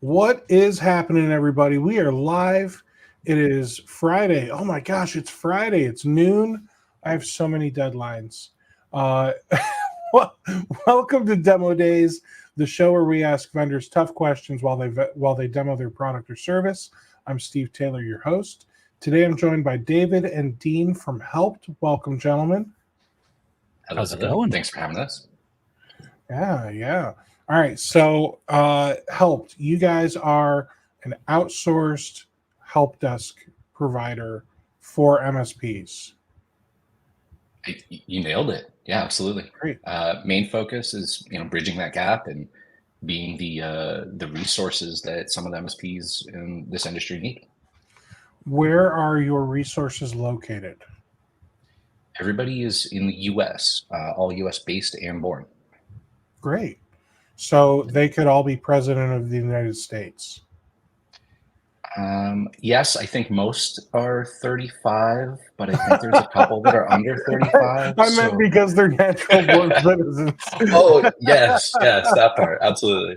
What is happening, everybody? We are live. It is Friday. Oh my gosh, it's Friday. It's noon. I have so many deadlines. Uh, wel- Welcome to Demo Days, the show where we ask vendors tough questions while they demo their product or service. I'm Steve Taylor, your host. Today, I'm joined by David and Dean from Helpt. Welcome, gentlemen. Hello, How's it hello. going? Thanks for having us. Yeah. All right. So, Helpt, you guys are an outsourced help desk provider for MSPs. You nailed it. Yeah, absolutely. Great. Main focus is bridging that gap and being the resources that some of the MSPs in this industry need. Where are your resources located? Everybody is in the U.S., all U.S. based and born. Great. So they could all be president of the United States. Yes, I think most are 35, but I think there's a couple that are under 35. I meant because they're natural born citizens. Oh, yes, that part. Absolutely.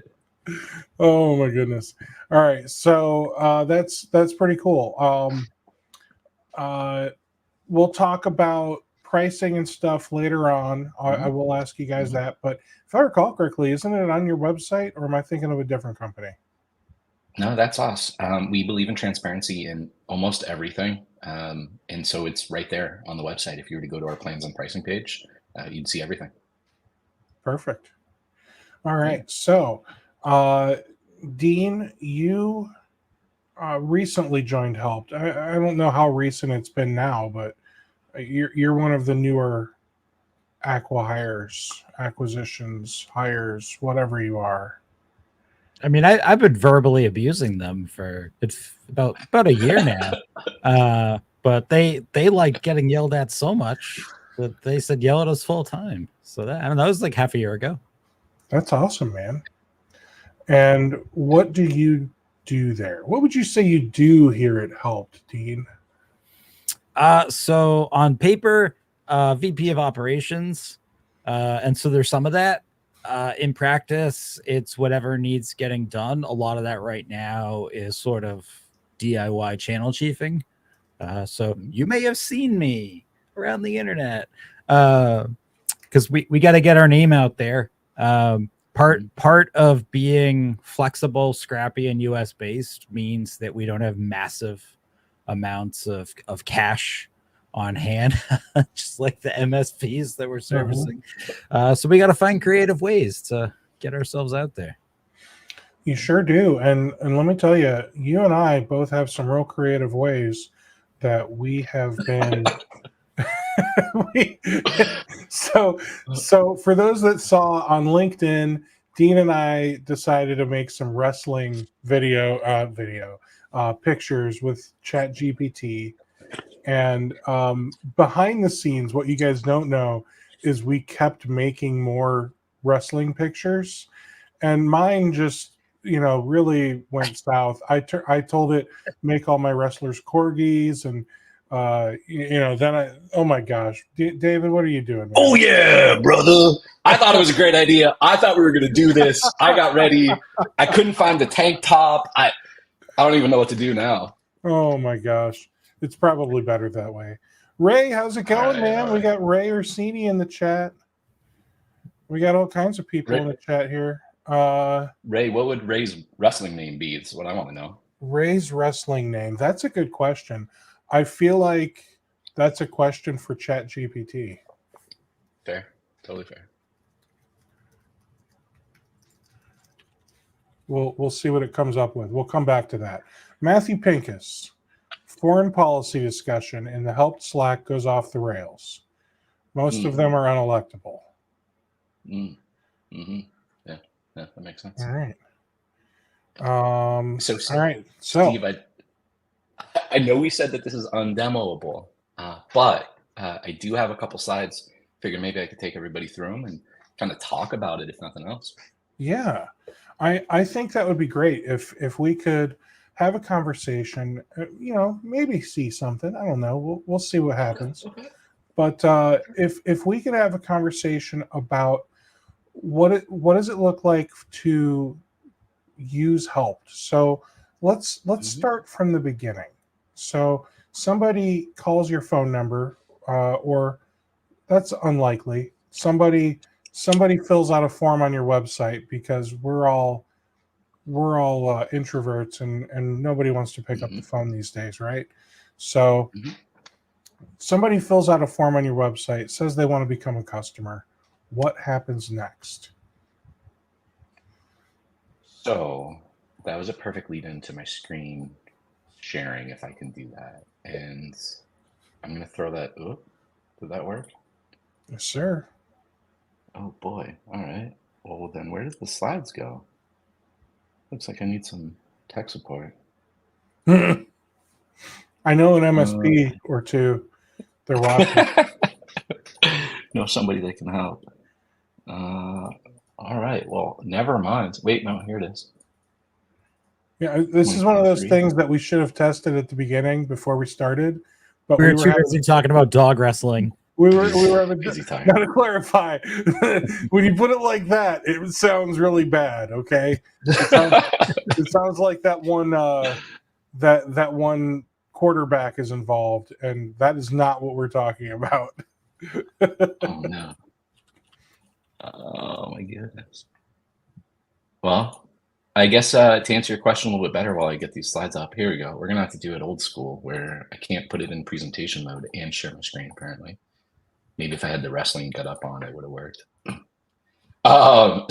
Oh my goodness. All right. So that's pretty cool. We'll talk about pricing and stuff later on. I will ask you guys that. But if I recall correctly, isn't it on your website, or am I thinking of a different company? No, that's us. We believe in transparency in almost everything. And so it's right there on the website. If you were to go to our plans and pricing page, you'd see everything. Perfect. All right. So, Dean, you recently joined Helpt. I don't know how recent it's been now, but you're one of the newer acquisitions, hires, whatever you are. I mean, I've been verbally abusing them for it's about a year now. But they like getting yelled at so much that they said yell at us full time. So that was like half a year ago. That's awesome, man. And what do you do there? What would you say you do here at Helpt, Dean? So on paper, VP of operations, and so there's some of that. In practice, it's whatever needs getting done. A lot of that right now is sort of DIY channel chiefing. So you may have seen me around the internet because we got to get our name out there. Part of being flexible, scrappy, and US based means that we don't have massive amounts of cash on hand, just like the MSPs that we're servicing. So we got to find creative ways to get ourselves out there. You sure do. And let me tell you, you and I both have some real creative ways that we have been. So for those that saw on LinkedIn, Dean and I decided to make some wrestling pictures with ChatGPT. And behind the scenes, what you guys don't know is we kept making more wrestling pictures, and mine just really went south. I told it make all my wrestlers corgis, and then oh my gosh, David, what are you doing, man? Oh yeah, brother. I thought it was a great idea. I thought we were going to do this. I got ready. I couldn't find the tank top. I don't even know what to do now. Oh my gosh. It's probably better that way. Ray, how's it going, man? We got Ray Orsini in the chat. We got all kinds of people in the chat here. Ray, what would Ray's wrestling name be? That's what I want to know. Ray's wrestling name. That's a good question. I feel like that's a question for ChatGPT. Fair. Totally fair. We'll see what it comes up with. We'll come back to that. Matthew Pincus. Foreign policy discussion in the Helpt Slack goes off the rails. Most of them are unelectable. Mm-hmm. Yeah, that makes sense. All right. All right. So, Steve, I know we said that this is undemoable, but I do have a couple slides. Figured maybe I could take everybody through them and kind of talk about it, if nothing else. Yeah, I think that would be great if we could have a conversation, maybe see something. I don't know. We'll see what happens. Okay. But if we could have a conversation about what does it look like to use Helpt. So let's start from the beginning. So somebody calls your phone number, or that's unlikely. Somebody fills out a form on your website, because we're all introverts, and nobody wants to pick up the phone these days, right? So somebody fills out a form on your website, says they want to become a customer. What happens next? So that was a perfect lead into my screen sharing, if I can do that. And I'm going to throw that. Oh, did that work? Yes, sir. Oh boy. All right. Well, then where did the slides go? Looks like I need some tech support. I know an MSP or two. They're watching. Know somebody that can help. All right. Well, never mind. Wait, no, here it is. Yeah, this is one of those things that we should have tested at the beginning before we started. But we were too busy talking about dog wrestling. We were having busy time. Now to clarify, when you put it like that, it sounds really bad. Okay, it sounds like that one that one quarterback is involved, and that is not what we're talking about. Oh no! Oh my goodness. Well, I guess to answer your question a little bit better while I get these slides up, here we go. We're gonna have to do it old school, where I can't put it in presentation mode and share my screen. Apparently, maybe if I had the wrestling get up on, it would have worked.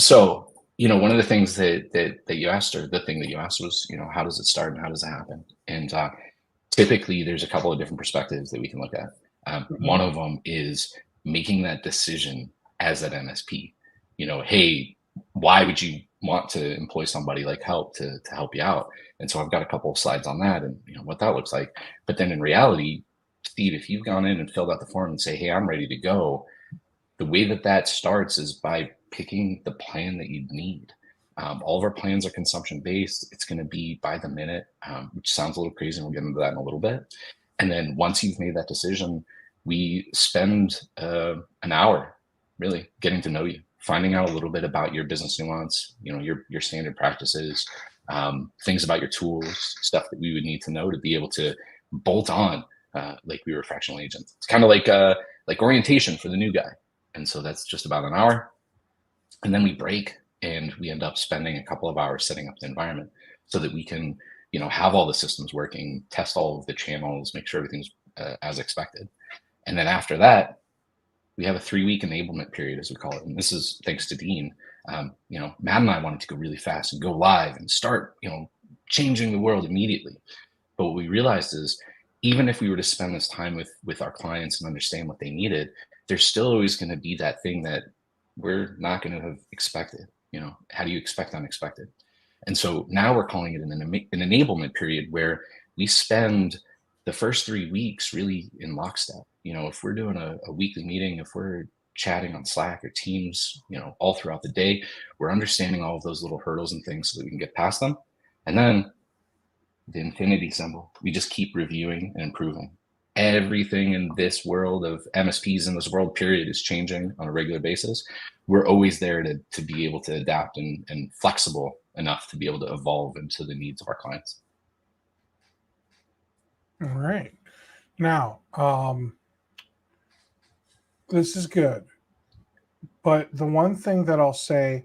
So one of the things that you asked, or the thing that you asked, was how does it start and how does it happen? And typically, there's a couple of different perspectives that we can look at. One of them is making that decision as an MSP. Hey, why would you want to employ somebody like Helpt to help you out? And so I've got a couple of slides on that and what that looks like. But then in reality, Steve, if you've gone in and filled out the form and say, hey, I'm ready to go, the way that starts is by picking the plan that you need. All of our plans are consumption based. It's going to be by the minute, which sounds a little crazy, and we'll get into that in a little bit. And then once you've made that decision, we spend an hour really getting to know you, finding out a little bit about your business nuance, your standard practices, things about your tools, stuff that we would need to know to be able to bolt on like we were fractional agents. It's kind of like orientation for the new guy. And so that's just about an hour. And then we break and we end up spending a couple of hours setting up the environment so that we can, have all the systems working, test all of the channels, make sure everything's as expected. And then after that, we have a 3-week enablement period, as we call it. And this is thanks to Dean. Matt and I wanted to go really fast and go live and start, changing the world immediately. But what we realized is, even if we were to spend this time with our clients and understand what they needed, there's still always going to be that thing that we're not going to have expected. How do you expect unexpected? And so now we're calling it an enablement period, where we spend the first 3 weeks really in lockstep. If we're doing a weekly meeting, if we're chatting on Slack or Teams, all throughout the day, we're understanding all of those little hurdles and things so that we can get past them. And then the infinity symbol, we just keep reviewing and improving. Everything in this world of MSPs, in this world period, is changing on a regular basis. We're always there to be able to adapt and flexible enough to be able to evolve into the needs of our clients. All right. Now, this is good. But the one thing that I'll say,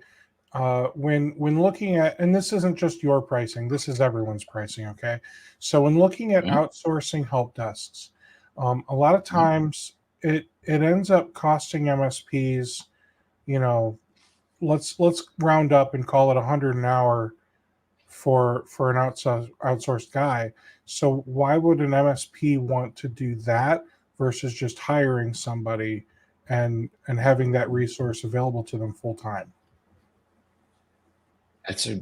when looking at, and this isn't just your pricing, this is everyone's pricing, okay? So when looking at outsourcing help desks, a lot of times it ends up costing MSPs, let's round up and call it $100 an hour for an outsourced guy. So why would an MSP want to do that versus just hiring somebody and having that resource available to them full time? That's a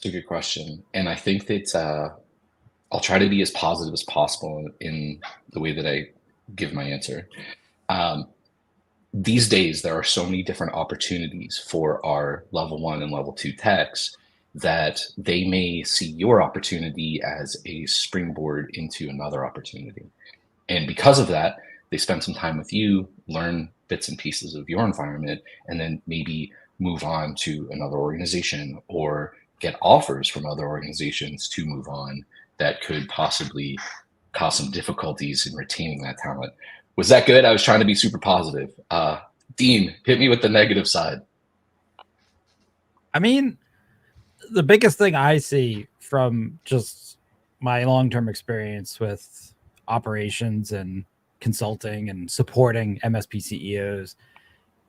good question. And I think that I'll try to be as positive as possible in the way that I give my answer. These days, there are so many different opportunities for our level 1 and level 2 techs that they may see your opportunity as a springboard into another opportunity. And because of that, they spend some time with you, learn bits and pieces of your environment, and then maybe move on to another organization or get offers from other organizations to move on that could possibly cause some difficulties in retaining that talent. Was that good? I was trying to be super positive. Dean, hit me with the negative side. I mean, the biggest thing I see from just my long-term experience with operations and consulting and supporting MSP CEOs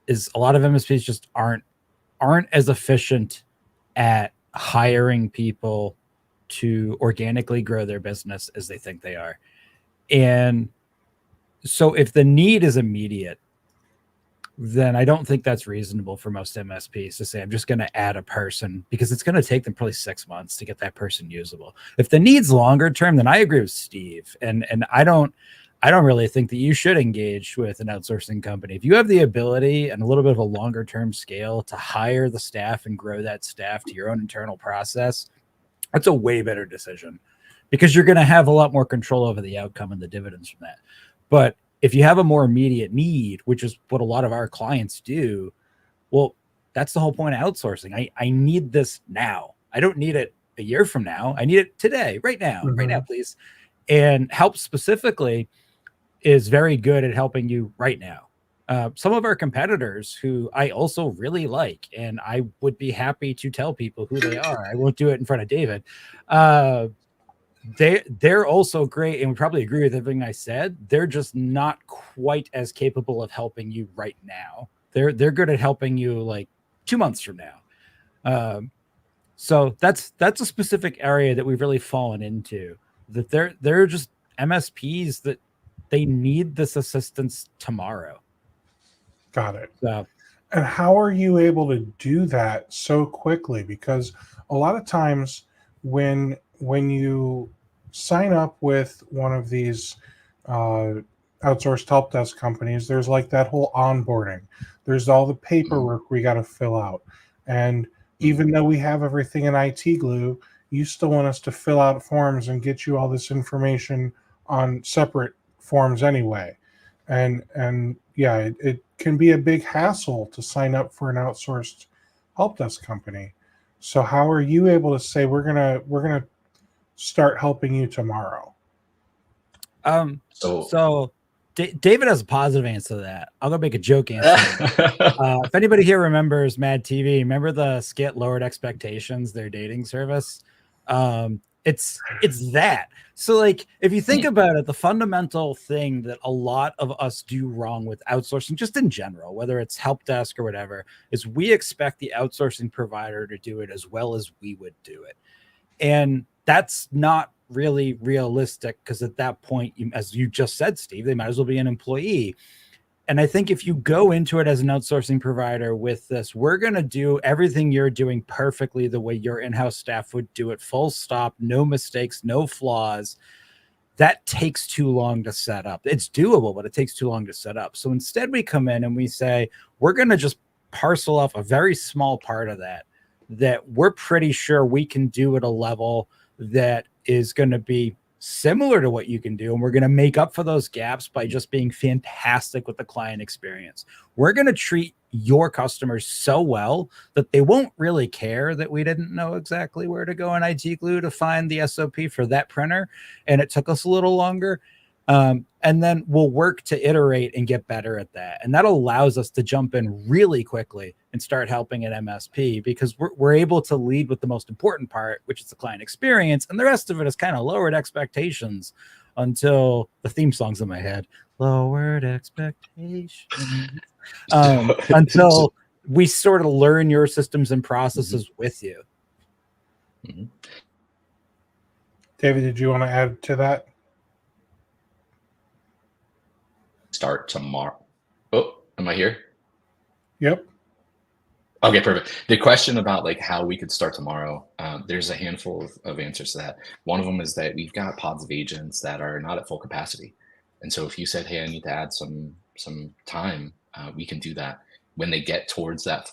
is a lot of MSPs just aren't as efficient at hiring people to organically grow their business as they think they are. And so if the need is immediate, then I don't think that's reasonable for most MSPs to say, I'm just going to add a person, because it's going to take them probably 6 months to get that person usable. If the need's longer term, then I agree with Steve. And I don't really think that you should engage with an outsourcing company. If you have the ability and a little bit of a longer term scale to hire the staff and grow that staff to your own internal process, that's a way better decision, because you're going to have a lot more control over the outcome and the dividends from that. But if you have a more immediate need, which is what a lot of our clients do, well, that's the whole point of outsourcing. I need this now. I don't need it a year from now. I need it today, right now, right now, please. And Helpt specifically is very good at helping you right now. Some of our competitors who I also really like, and I would be happy to tell people who they are. I won't do it in front of David. They're also great, and we probably agree with everything I said. They're just not quite as capable of helping you right now. They're good at helping you like 2 months from now. So that's a specific area that we've really fallen into. That they're just MSPs that they need this assistance tomorrow. Got it. So, and how are you able to do that so quickly? Because a lot of times when you sign up with one of these outsourced help desk companies, there's like that whole onboarding. There's all the paperwork we got to fill out. And even though we have everything in IT glue, you still want us to fill out forms and get you all this information on separate forms anyway. And yeah, it can be a big hassle to sign up for an outsourced help desk company. So how are you able to say we're gonna start helping you tomorrow? So David has a positive answer to that. I'll go make a joke answer. If anybody here remembers Mad TV, remember the skit Lowered Expectations, their dating service? It's that. So like, if you think about it, the fundamental thing that a lot of us do wrong with outsourcing, just in general, whether it's help desk or whatever, is we expect the outsourcing provider to do it as well as we would do it. And that's not really realistic, because at that point, as you just said, Steve, they might as well be an employee. And I think if you go into it as an outsourcing provider with this, we're going to do everything you're doing perfectly the way your in-house staff would do it, full stop, no mistakes, no flaws. That takes too long to set up. It's doable, but it takes too long to set up. So instead we come in and we say, we're going to just parcel off a very small part of that we're pretty sure we can do at a level that is going to be similar to what you can do. And we're going to make up for those gaps by just being fantastic with the client experience. We're going to treat your customers so well that they won't really care that we didn't know exactly where to go in IT Glue to find the SOP for that printer, and it took us a little longer. And then we'll work to iterate and get better at that. And that allows us to jump in really quickly and start helping at MSP, because we're able to lead with the most important part, which is the client experience. And the rest of it is kind of lowered expectations until the theme song's in my head. Lowered expectations. Until we sort of learn your systems and processes with you. David, did you want to add to that? Start tomorrow. Oh, am I here? Yep. Okay, perfect. The question about like how we could start tomorrow, there's a handful of answers to that. One of them is that we've got pods of agents that are not at full capacity. And so if you said, hey, I need to add some time, we can do that. When they get towards that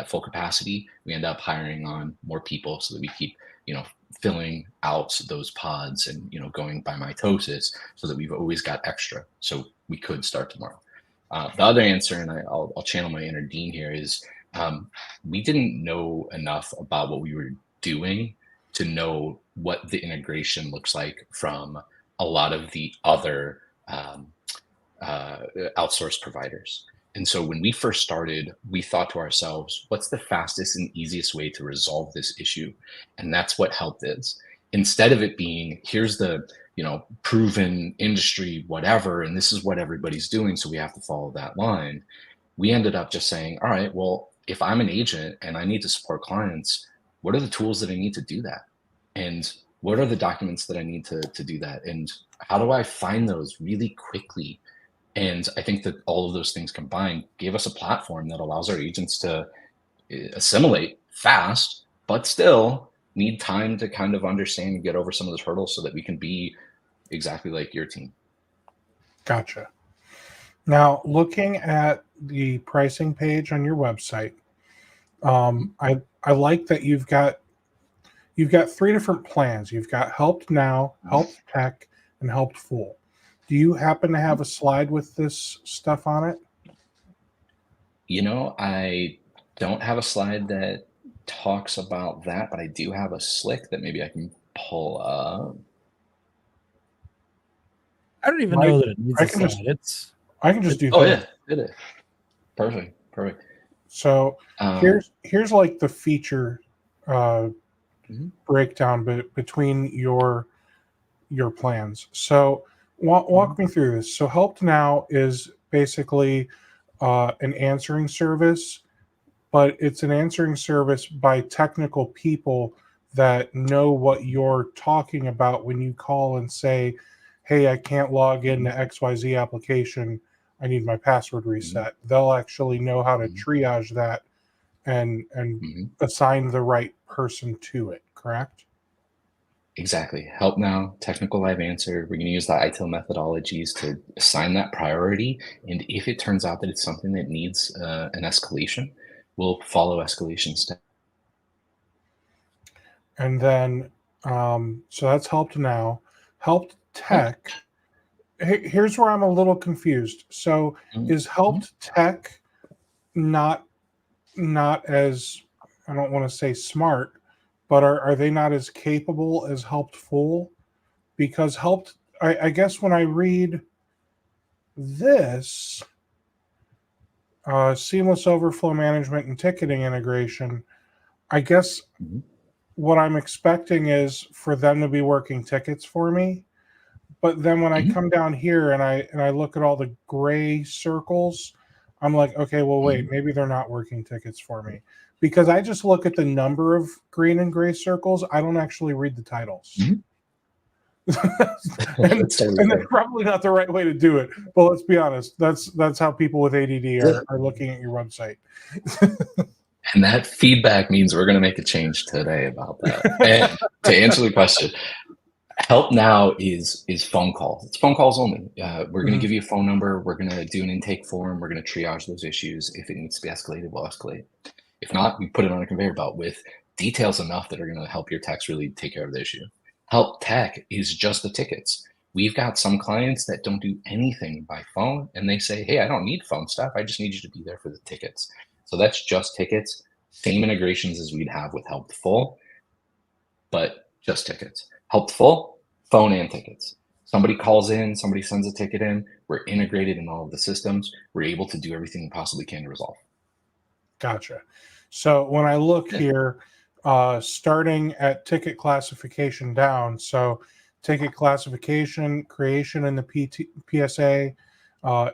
full capacity, we end up hiring on more people so that we keep, filling out those pods and, going by mitosis so that we've always got extra. So we could start tomorrow. The other answer, and I'll channel my inner Dean here, is we didn't know enough about what we were doing to know what the integration looks like from a lot of the other outsourced providers. And so when we first started, we thought to ourselves, what's the fastest and easiest way to resolve this issue? And that's what Helpt is. Instead of it being, here's the proven industry, whatever, and this is what everybody's doing, so we have to follow that line, we ended up just saying, all right, well, if I'm an agent and I need to support clients, what are the tools that I need to do that? And what are the documents that I need to do that? And how do I find those really quickly? And I think that all of those things combined gave us a platform that allows our agents to assimilate fast, but still need time to kind of understand and get over some of those hurdles so that we can be exactly like your team. Gotcha. Now, looking at the pricing page on your website, I like that you've got 3 different plans. You've got Helpt Now, Helpt Tech, and Helpt Full. Do you happen to have a slide with this stuff on it? I don't have a slide that talks about that, but I do have a slick that maybe I can pull up. I don't even know that it needs a slide. I can just do that. Oh, yeah, it is. Perfect. So here's like the feature breakdown between your plans. So walk me through this. So Helpt Now is basically an answering service, but it's an answering service by technical people that know what you're talking about when you call and say, hey, I can't log into XYZ application. I need my password reset. They'll actually know how to triage that and assign the right person to it, correct? Exactly. Helpt Now, technical live answer. We're going to use the ITIL methodologies to assign that priority. And if it turns out that it's something that needs an escalation, we'll follow escalation steps. And then, so that's Helpt Now. Helpt Tech. Here's where I'm a little confused. So is Helpt Tech not as, I don't want to say smart, but are they not as capable as Helpt Full? Because Helpt, I guess when I read this, seamless overflow management and ticketing integration, I guess what I'm expecting is for them to be working tickets for me. But then when I come down here and I look at all the gray circles, I'm like, okay, well, wait, maybe they're not working tickets for me. Because I just look at the number of green and gray circles. I don't actually read the titles. and that's probably not the right way to do it. But let's be honest. That's how people with ADD are looking at your website. And that feedback means we're going to make a change today about that. And to answer the question, Helpt Now is phone calls. It's phone calls only. We're going to give you a phone number. We're going to do an intake form. We're going to triage those issues. If it needs to be escalated, we'll escalate. If not, we put it on a conveyor belt with details enough that are going to help your techs really take care of the issue. Helpt Tech is just the tickets. We've got some clients that don't do anything by phone, and they say, hey, I don't need phone stuff. I just need you to be there for the tickets. So that's just tickets. Same integrations as we'd have with Helpt Full, but just tickets. Helpt Full, phone and tickets. Somebody calls in, somebody sends a ticket in, we're integrated in all of the systems. We're able to do everything we possibly can to resolve. Gotcha. So when I look here, starting at ticket classification down, so ticket classification, creation in the PSA,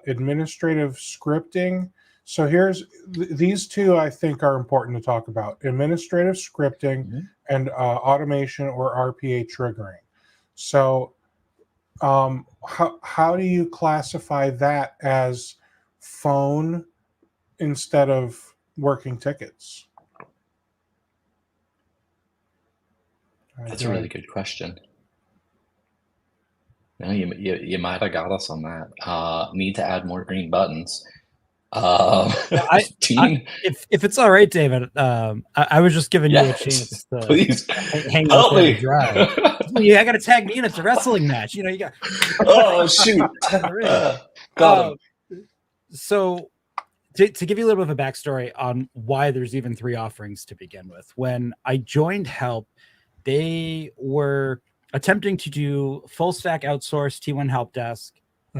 administrative scripting. So here's these two I think are important to talk about: administrative scripting and automation or RPA triggering. So how do you classify that as phone instead of working tickets? That's a really good question. No, you might have got us on that. Need to add more green buttons. If it's all right, David, I was just giving you a chance to please hang out there and drive. Yeah, I got to tag me in. It's a wrestling match. You got. Oh shoot! So to give you a little bit of a backstory on why there's even 3 offerings to begin with. When I joined Help, they were attempting to do full stack outsourced T1 help desk.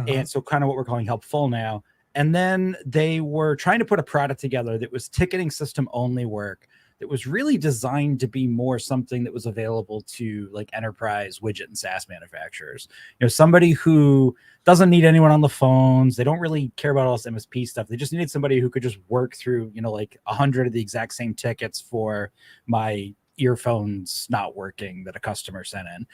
And so kind of what we're calling Help Full now. And then they were trying to put a product together that was ticketing system only work, that was really designed to be more something that was available to like enterprise widget and SaaS manufacturers. You know, somebody who doesn't need anyone on the phones. They don't really care about all this MSP stuff. They just needed somebody who could just work through, you know, like 100 of the exact same tickets for my earphones not working that a customer sent in.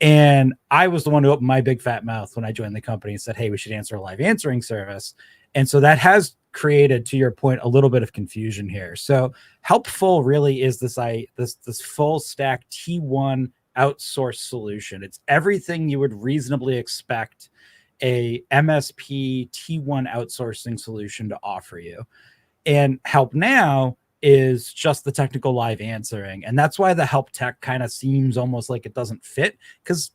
And I was the one who opened my big fat mouth when I joined the company and said, hey, we should answer a live answering service. And so that has created, to your point, a little bit of confusion here. So Helpful really is this full stack T1 outsourced solution. It's everything you would reasonably expect a MSP T1 outsourcing solution to offer you. And Help Now is just the technical live answering. And that's why the help tech kind of seems almost like it doesn't fit, because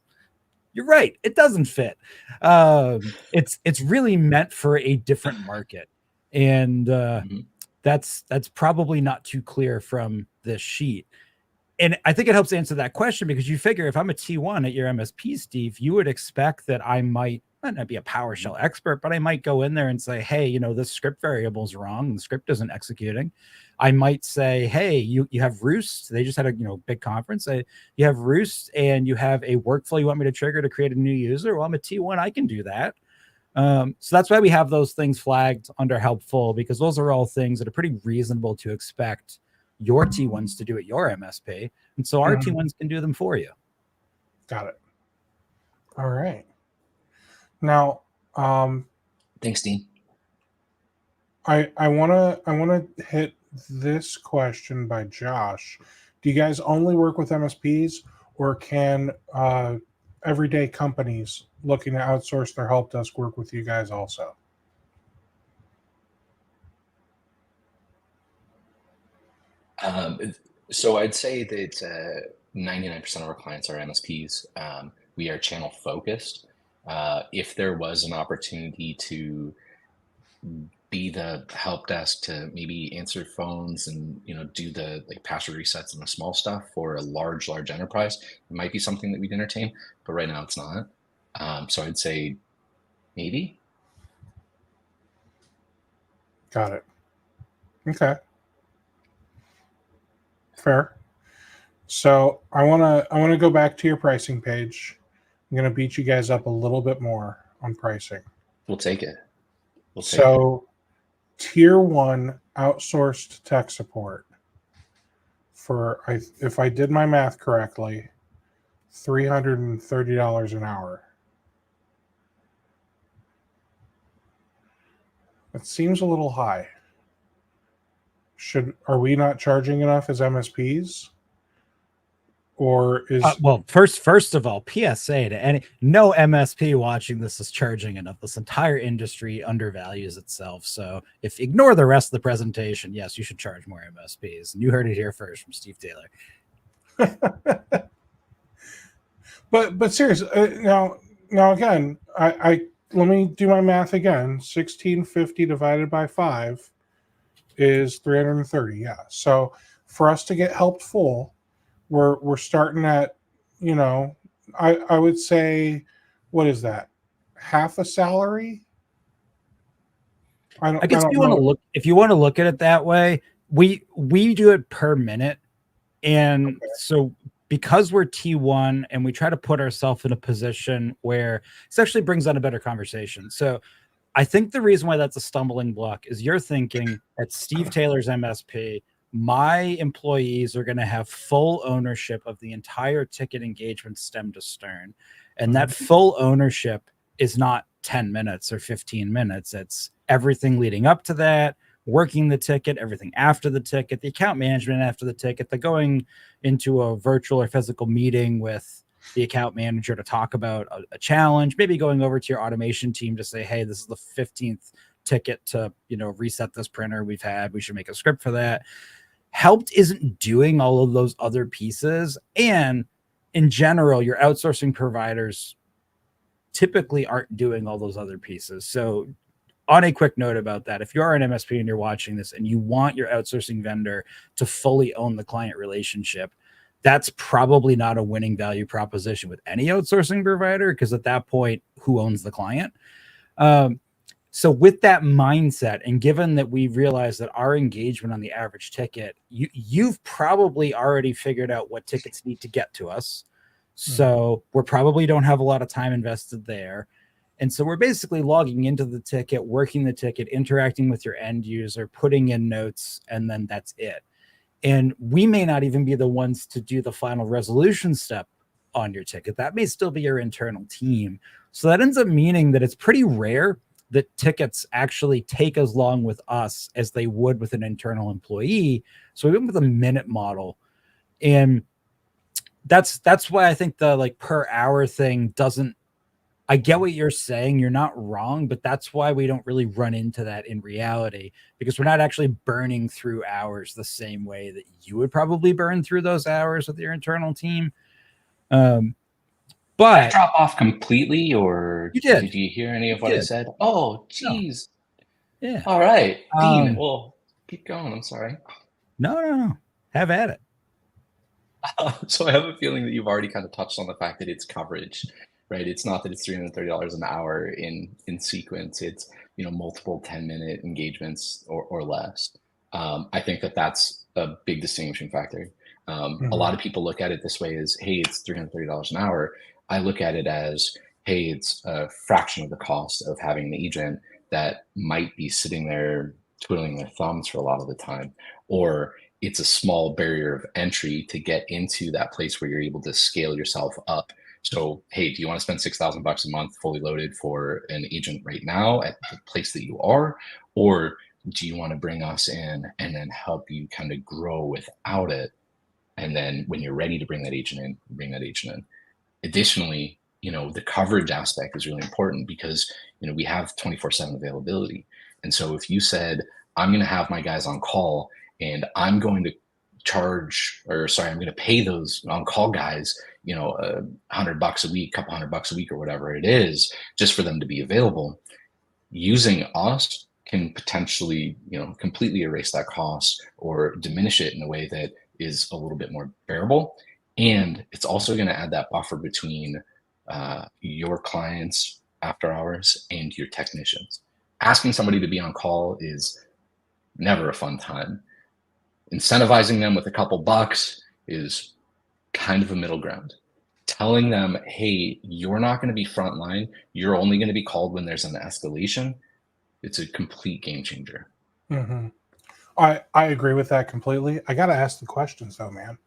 you're right, it doesn't fit. It's really meant for a different market. And that's probably not too clear from this sheet. And I think it helps answer that question, because you figure if I'm a T1 at your MSP, Steve, you would expect that I might not be a PowerShell expert, but I might go in there and say, hey, you know, this script variable is wrong. The script isn't executing. I might say, hey, you have Roost. They just had a big conference. You have Roost and you have a workflow you want me to trigger to create a new user. Well, I'm a T1. I can do that. So that's why we have those things flagged under Helpful, because those are all things that are pretty reasonable to expect your T1s to do at your MSP. And so our T1s can do them for you. Got it. All right. Now, thanks, Dean. I wanna hit this question by Josh. Do you guys only work with MSPs, or can everyday companies looking to outsource their help desk work with you guys also? So I'd say that 99% of our clients are MSPs. We are channel focused. If there was an opportunity to be the help desk to maybe answer phones and do the password resets and the small stuff for a large enterprise, it might be something that we'd entertain, but right now it's not. So I'd say maybe. Got it. Okay. Fair. So I wanna go back to your pricing page. I'm gonna beat you guys up a little bit more on pricing. We'll take it. So tier 1 outsourced tech support for, if I did my math correctly, $330 an hour. It seems a little high. Are we not charging enough as MSPs? Or is well, first of all, PSA to no MSP watching this is charging enough. This entire industry undervalues itself. So if ignore the rest of the presentation, yes, you should charge more MSPs. And you heard it here first from Steve Taylor. but seriously, now again, I let me do my math again. 1650 divided by 5 is 330. Yeah. So for us to get helped full, we're starting at, I would say, what is that? Half a salary? I guess if you want to look at it that way, we do it per minute. And so because we're T1 and we try to put ourselves in a position where this actually brings on a better conversation. So I think the reason why that's a stumbling block is you're thinking at Steve Taylor's MSP, my employees are going to have full ownership of the entire ticket engagement stem to stern. And that full ownership is not 10 minutes or 15 minutes. It's everything leading up to that, working the ticket, everything after the ticket, the account management after the ticket, the going into a virtual or physical meeting with the account manager to talk about a challenge, maybe going over to your automation team to say, hey, this is the 15th ticket to, reset this printer we've had. We should make a script for that. Helpt isn't doing all of those other pieces. And in general, your outsourcing providers typically aren't doing all those other pieces. So on a quick note about that, if you are an MSP and you're watching this and you want your outsourcing vendor to fully own the client relationship, that's probably not a winning value proposition with any outsourcing provider, because at that point, who owns the client? So with that mindset, and given that we realize that our engagement on the average ticket, you've probably already figured out what tickets need to get to us. So we probably don't have a lot of time invested there. And so we're basically logging into the ticket, working the ticket, interacting with your end user, putting in notes, and then that's it. And we may not even be the ones to do the final resolution step on your ticket. That may still be your internal team. So that ends up meaning that it's pretty rare that tickets actually take as long with us as they would with an internal employee. So we went with a minute model. And that's why I think the like per hour thing doesn't, I get what you're saying. You're not wrong, but that's why we don't really run into that in reality, because we're not actually burning through hours the same way that you would probably burn through those hours with your internal team. But did I drop off completely, or you did. did you hear any of what I said? Oh, geez. No. Yeah. All right, Dean. Well, keep going. I'm sorry. No. Have at it. So I have a feeling that you've already kind of touched on the fact that it's coverage, right? It's not that it's $330 an hour in sequence. It's, you know, multiple 10-minute engagements or less. I think that that's a big distinguishing factor. A lot of people look at it this way as, hey, it's $330 an hour. I look at it as, hey, it's a fraction of the cost of having an agent that might be sitting there twiddling their thumbs for a lot of the time, or it's a small barrier of entry to get into that place where you're able to scale yourself up. So, hey, do you want to spend $6,000 a month fully loaded for an agent right now at the place that you are? Or do you want to bring us in and then help you kind of grow without it? And then when you're ready to bring that agent in, bring that agent in. Additionally, you know, the coverage aspect is really important because, you know, we have 24/7 availability. And so if you said, I'm going to have my guys on call and I'm going to I'm going to pay those on-call guys, you know, $100 a week, couple $100 a week, or whatever it is, just for them to be available. Using us can potentially, you know, completely erase that cost or diminish it in a way that is a little bit more bearable. And it's also going to add that buffer between your clients after hours and your technicians. Asking somebody to be on call is never a fun time. Incentivizing them with a couple bucks is kind of a middle ground. Telling them, hey, you're not going to be frontline. You're only going to be called when there's an escalation. It's a complete game changer. Mm-hmm. I agree with that completely. I got to ask the questions though, man.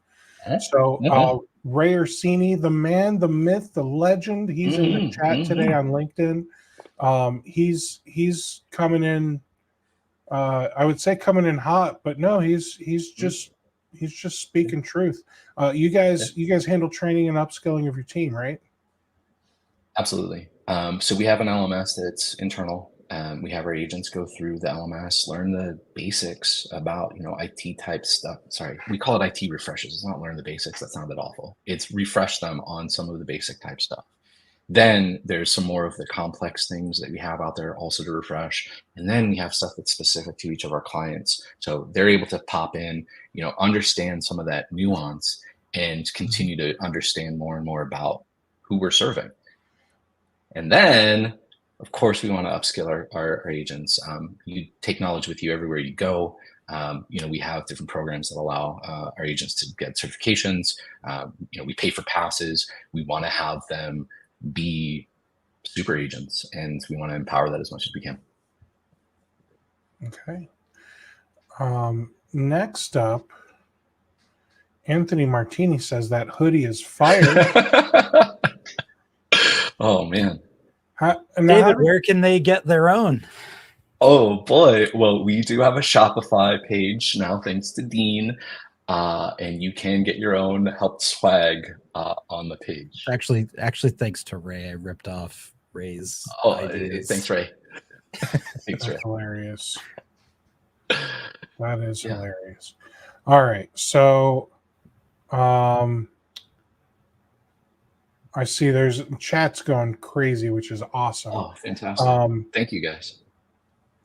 So Ray Orsini, the man, the myth, the legend, he's in the chat today on LinkedIn. He's coming in. I would say coming in hot, but no, he's just speaking truth. You guys handle training and upskilling of your team, right? Absolutely. So we have an LMS that's internal. We have our agents go through the LMS, learn the basics about, you know, IT type stuff. Sorry, we call it IT refreshes. It's not learn the basics. That sounded awful. It's refresh them on some of the basic type stuff. Then there's some more of the complex things that we have out there also to refresh. And then we have stuff that's specific to each of our clients. So they're able to pop in, you know, understand some of that nuance and continue to understand more and more about who we're serving. And then, of course, we want to upskill our agents. You take knowledge with you everywhere you go. You know, we have different programs that allow our agents to get certifications. You know, we pay for passes. We want to have them be super agents, and we want to empower that as much as we can. Okay. Next up, Anthony Martini says that hoodie is fired. Oh man. David, where can they get their own? Oh boy. Well, we do have a Shopify page now, thanks to Dean. And you can get your own Helpt swag on the page. Actually, thanks to Ray, I ripped off Ray's ideas. Thanks, Ray. Thanks, Ray. Hilarious. That is hilarious. All right, so I see there's chat's going crazy, which is awesome. Oh, fantastic. Thank you guys.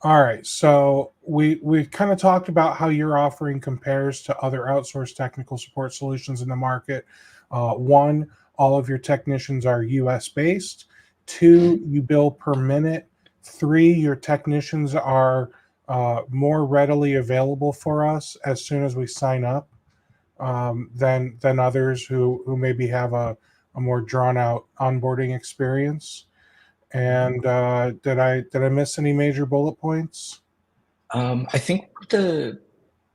All right. So we kind of talked about how your offering compares to other outsourced technical support solutions in the market. One, all of your technicians are US based. Two, you bill per minute. Three, your technicians are more readily available for us as soon as we sign up than others who maybe have a more drawn out onboarding experience. And did I miss any major bullet points? I think the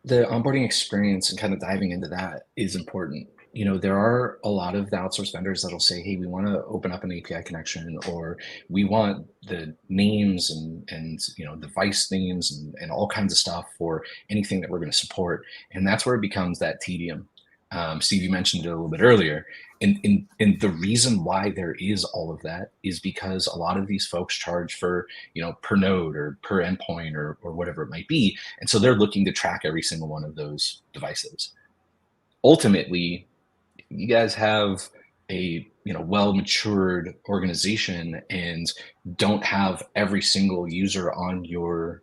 onboarding experience and kind of diving into that is important. You know, there are a lot of the outsourced vendors that'll say, "Hey, we want to open up an API connection, or we want the names and you know device names and all kinds of stuff for anything that we're going to support." And that's where it becomes that tedium. Steve, you mentioned it a little bit earlier, and the reason why there is all of that is because a lot of these folks charge for per node or per endpoint or whatever it might be, and so they're looking to track every single one of those devices. Ultimately, you guys have a well matured organization and don't have every single user on your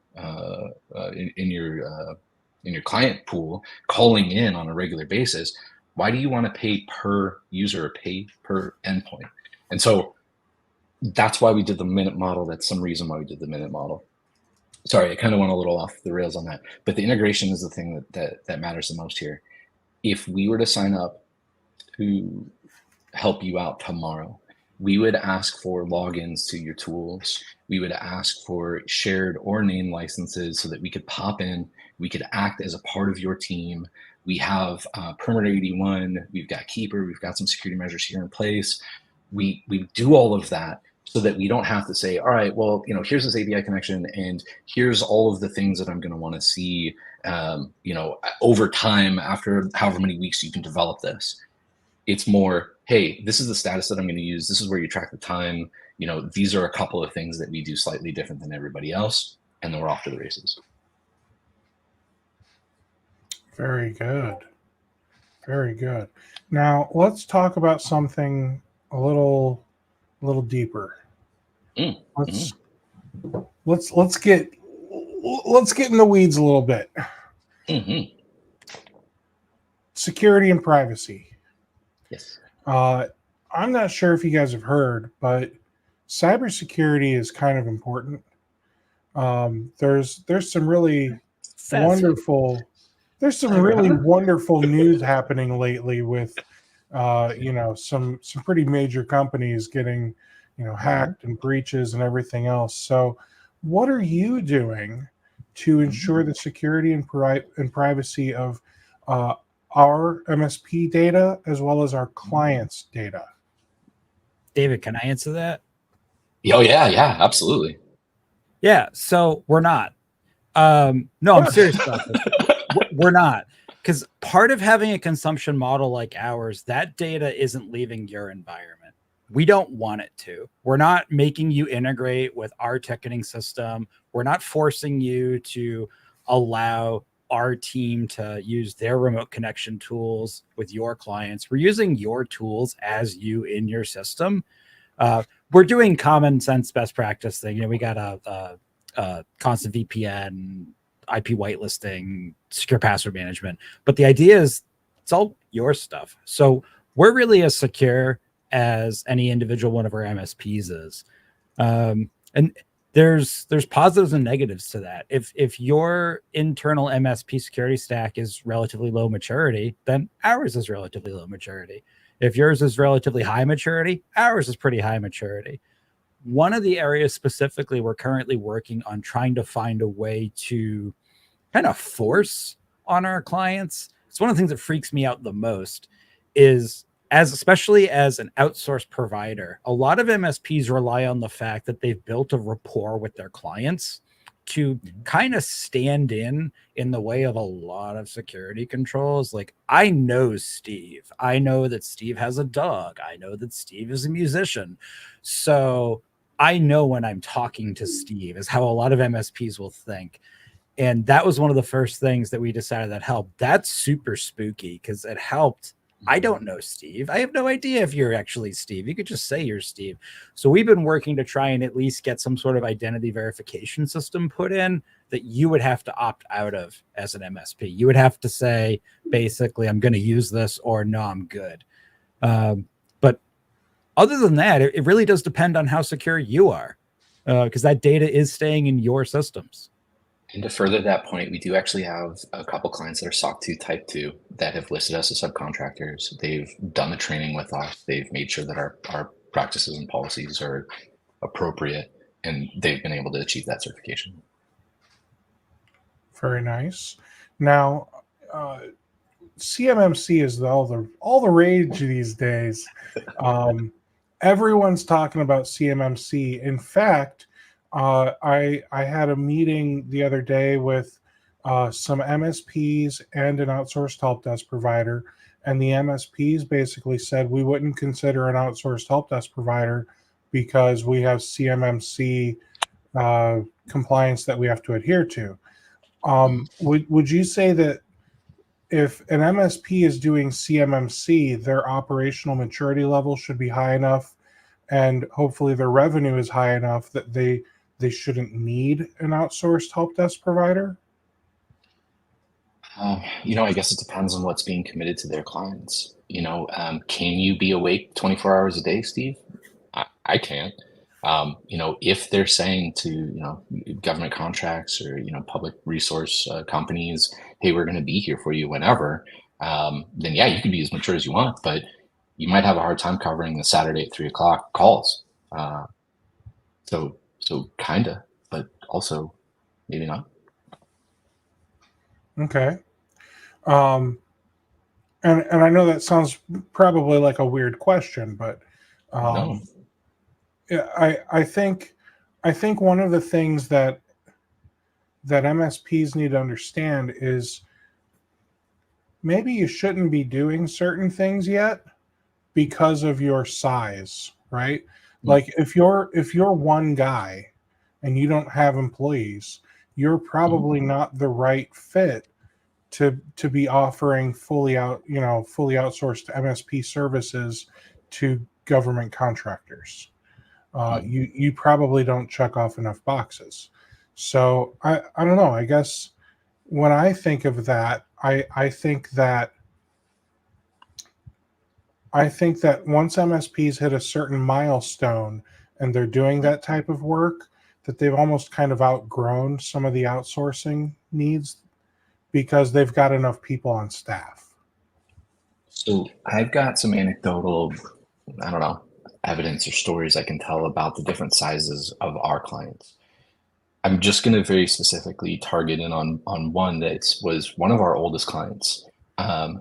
in your client pool calling in on a regular basis. Why do you want to pay per user or pay per endpoint? And so that's why we did the minute model. That's some reason why we did the minute model. Sorry, I kind of went a little off the rails on that, but the integration is the thing that matters the most here. If we were to sign up to help you out tomorrow, we would ask for logins to your tools. We would ask for shared or named licenses so that we could pop in, we could act as a part of your team. We have Perimeter 81, we've got Keeper, we've got some security measures here in place. We do all of that so that we don't have to say, all right, well, here's this API connection and here's all of the things that I'm going to want to see, over time after however many weeks you can develop this. It's more, hey, this is the status that I'm going to use. This is where you track the time. These are a couple of things that we do slightly different than everybody else, and then we're off to the races. Very good. Very good. Now let's talk about something a little deeper. Let's get in the weeds a little bit. Security and privacy. Yes. I'm not sure if you guys have heard, but cybersecurity is kind of important. There's some really wonderful news happening lately with some pretty major companies getting hacked and breaches and everything else. So what are you doing to ensure the security and privacy of our MSP data as well as our clients' data? David, can I answer that? Oh yeah, absolutely. Yeah, so we're not. No, I'm serious about this. We're not. Because part of having a consumption model like ours, that data isn't leaving your environment. We don't want it to. We're not making you integrate with our ticketing system. We're not forcing you to allow our team to use their remote connection tools with your clients. We're using your tools as you in your system. We're doing common sense best practice thing. We got a constant VPN, IP whitelisting, secure password management. But the idea is it's all your stuff. So we're really as secure as any individual one of our MSPs is. And there's positives and negatives to that. If your internal MSP security stack is relatively low maturity, then ours is relatively low maturity. If yours is relatively high maturity, ours is pretty high maturity. One of the areas specifically we're currently working on trying to find a way to kind of force on our clients. It's one of the things that freaks me out the most is especially as an outsourced provider, a lot of MSPs rely on the fact that they've built a rapport with their clients to kind of stand in the way of a lot of security controls. Like, I know Steve. I know that Steve has a dog. I know that Steve is a musician. So I know when I'm talking to Steve is how a lot of MSPs will think. And that was one of the first things that we decided that helped. That's super spooky because it helped. I don't know Steve. I have no idea if you're actually Steve. You could just say you're Steve. So we've been working to try and at least get some sort of identity verification system put in that you would have to opt out of as an MSP. You would have to say, basically, I'm going to use this, or no, I'm good. But other than that, it really does depend on how secure you are, because that data is staying in your systems. And to further that point, we do actually have a couple clients that are SOC 2 Type 2 that have listed us as subcontractors. They've done the training with us. They've made sure that our practices and policies are appropriate, and they've been able to achieve that certification. Very nice. Now, CMMC is all the rage these days. Everyone's talking about CMMC. In fact, I had a meeting the other day with some MSPs and an outsourced help desk provider, and the MSPs basically said we wouldn't consider an outsourced help desk provider because we have CMMC compliance that we have to adhere to. Would you say that if an MSP is doing CMMC, their operational maturity level should be high enough, and hopefully their revenue is high enough that they shouldn't need an outsourced help desk provider? I guess it depends on what's being committed to their clients. Can you be awake 24 hours a day, Steve? I can't. If they're saying to, government contracts or, public resource companies, hey, we're going to be here for you whenever, then yeah, you can be as mature as you want, but you might have a hard time covering the Saturday at 3:00 calls. So kinda, but also maybe not. Okay. And I know that sounds probably like a weird question, but No. yeah, I think one of the things that MSPs need to understand is maybe you shouldn't be doing certain things yet because of your size, right? Like if you're one guy and you don't have employees, you're probably not the right fit to be offering fully outsourced MSP services to government contractors. You probably don't check off enough boxes. So I don't know. I guess when I think of that, I think that once MSPs hit a certain milestone and they're doing that type of work, that they've almost kind of outgrown some of the outsourcing needs because they've got enough people on staff. So I've got some anecdotal, I don't know, evidence or stories I can tell about the different sizes of our clients. I'm just going to very specifically target in on one that was one of our oldest clients.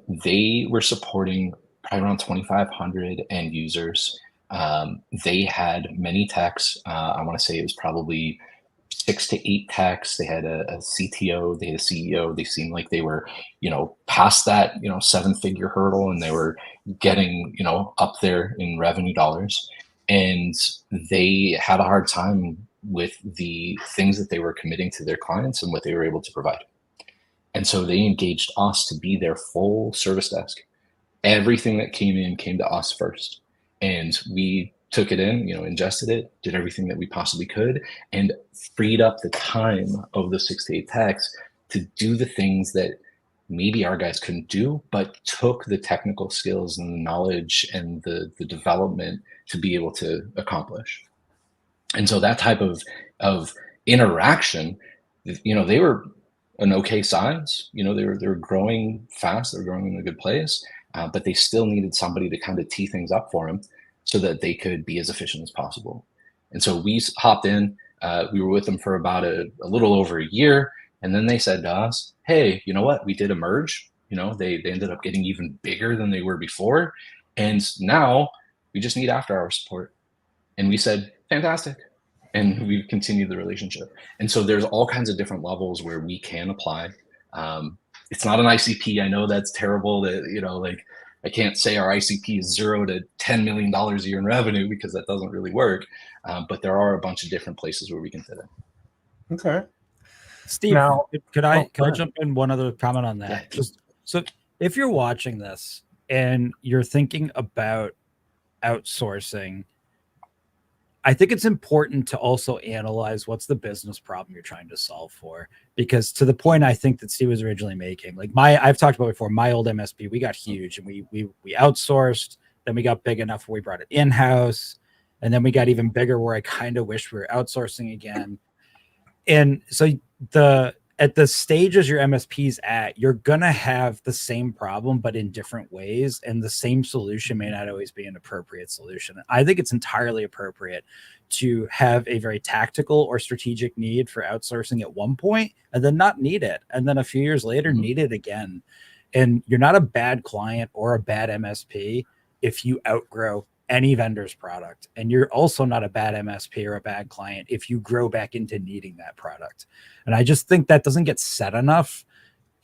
They were supporting probably around 2,500 end users. They had many techs. I want to say it was probably 6 to 8 techs. They had a CTO, they had a CEO. They seemed like they were, past that, 7-figure hurdle, and they were getting, up there in revenue dollars. And they had a hard time with the things that they were committing to their clients and what they were able to provide. And so they engaged us to be their full service desk. Everything that came in came to us first. And we took it in, ingested it, did everything that we possibly could, and freed up the time of the 6 to 8 techs to do the things that maybe our guys couldn't do, but took the technical skills and the knowledge and the development to be able to accomplish. And so that type of interaction, they were an okay size. They were growing fast. They were growing in a good place, but they still needed somebody to kind of tee things up for them so that they could be as efficient as possible. And so we hopped in. We were with them for about a little over a year, and then they said to us, "Hey, you know what? We did a merge. They ended up getting even bigger than they were before, and now we just need after-hour support." And we said, "Fantastic." And we've continued the relationship. And so there's all kinds of different levels where we can apply. It's not an ICP. I know that's terrible that, I can't say our ICP is $0 to $10 million a year in revenue because that doesn't really work. But there are a bunch of different places where we can fit in. Okay. Steve, Now, could I jump in one other comment on that? Yeah. So if you're watching this and you're thinking about outsourcing, I think it's important to also analyze what's the business problem you're trying to solve for. Because to the point I think that Steve was originally making, like I've talked about before, my old MSP, we got huge and we outsourced, then we got big enough where we brought it in-house, and then we got even bigger where I kind of wish we were outsourcing again. And so at the stages your MSP's at, you're gonna have the same problem, but in different ways. And the same solution may not always be an appropriate solution. I think it's entirely appropriate to have a very tactical or strategic need for outsourcing at one point and then not need it. And then a few years later, need it again. And you're not a bad client or a bad MSP if you outgrow any vendor's product. And you're also not a bad MSP or a bad client if you grow back into needing that product. And I just think that doesn't get said enough.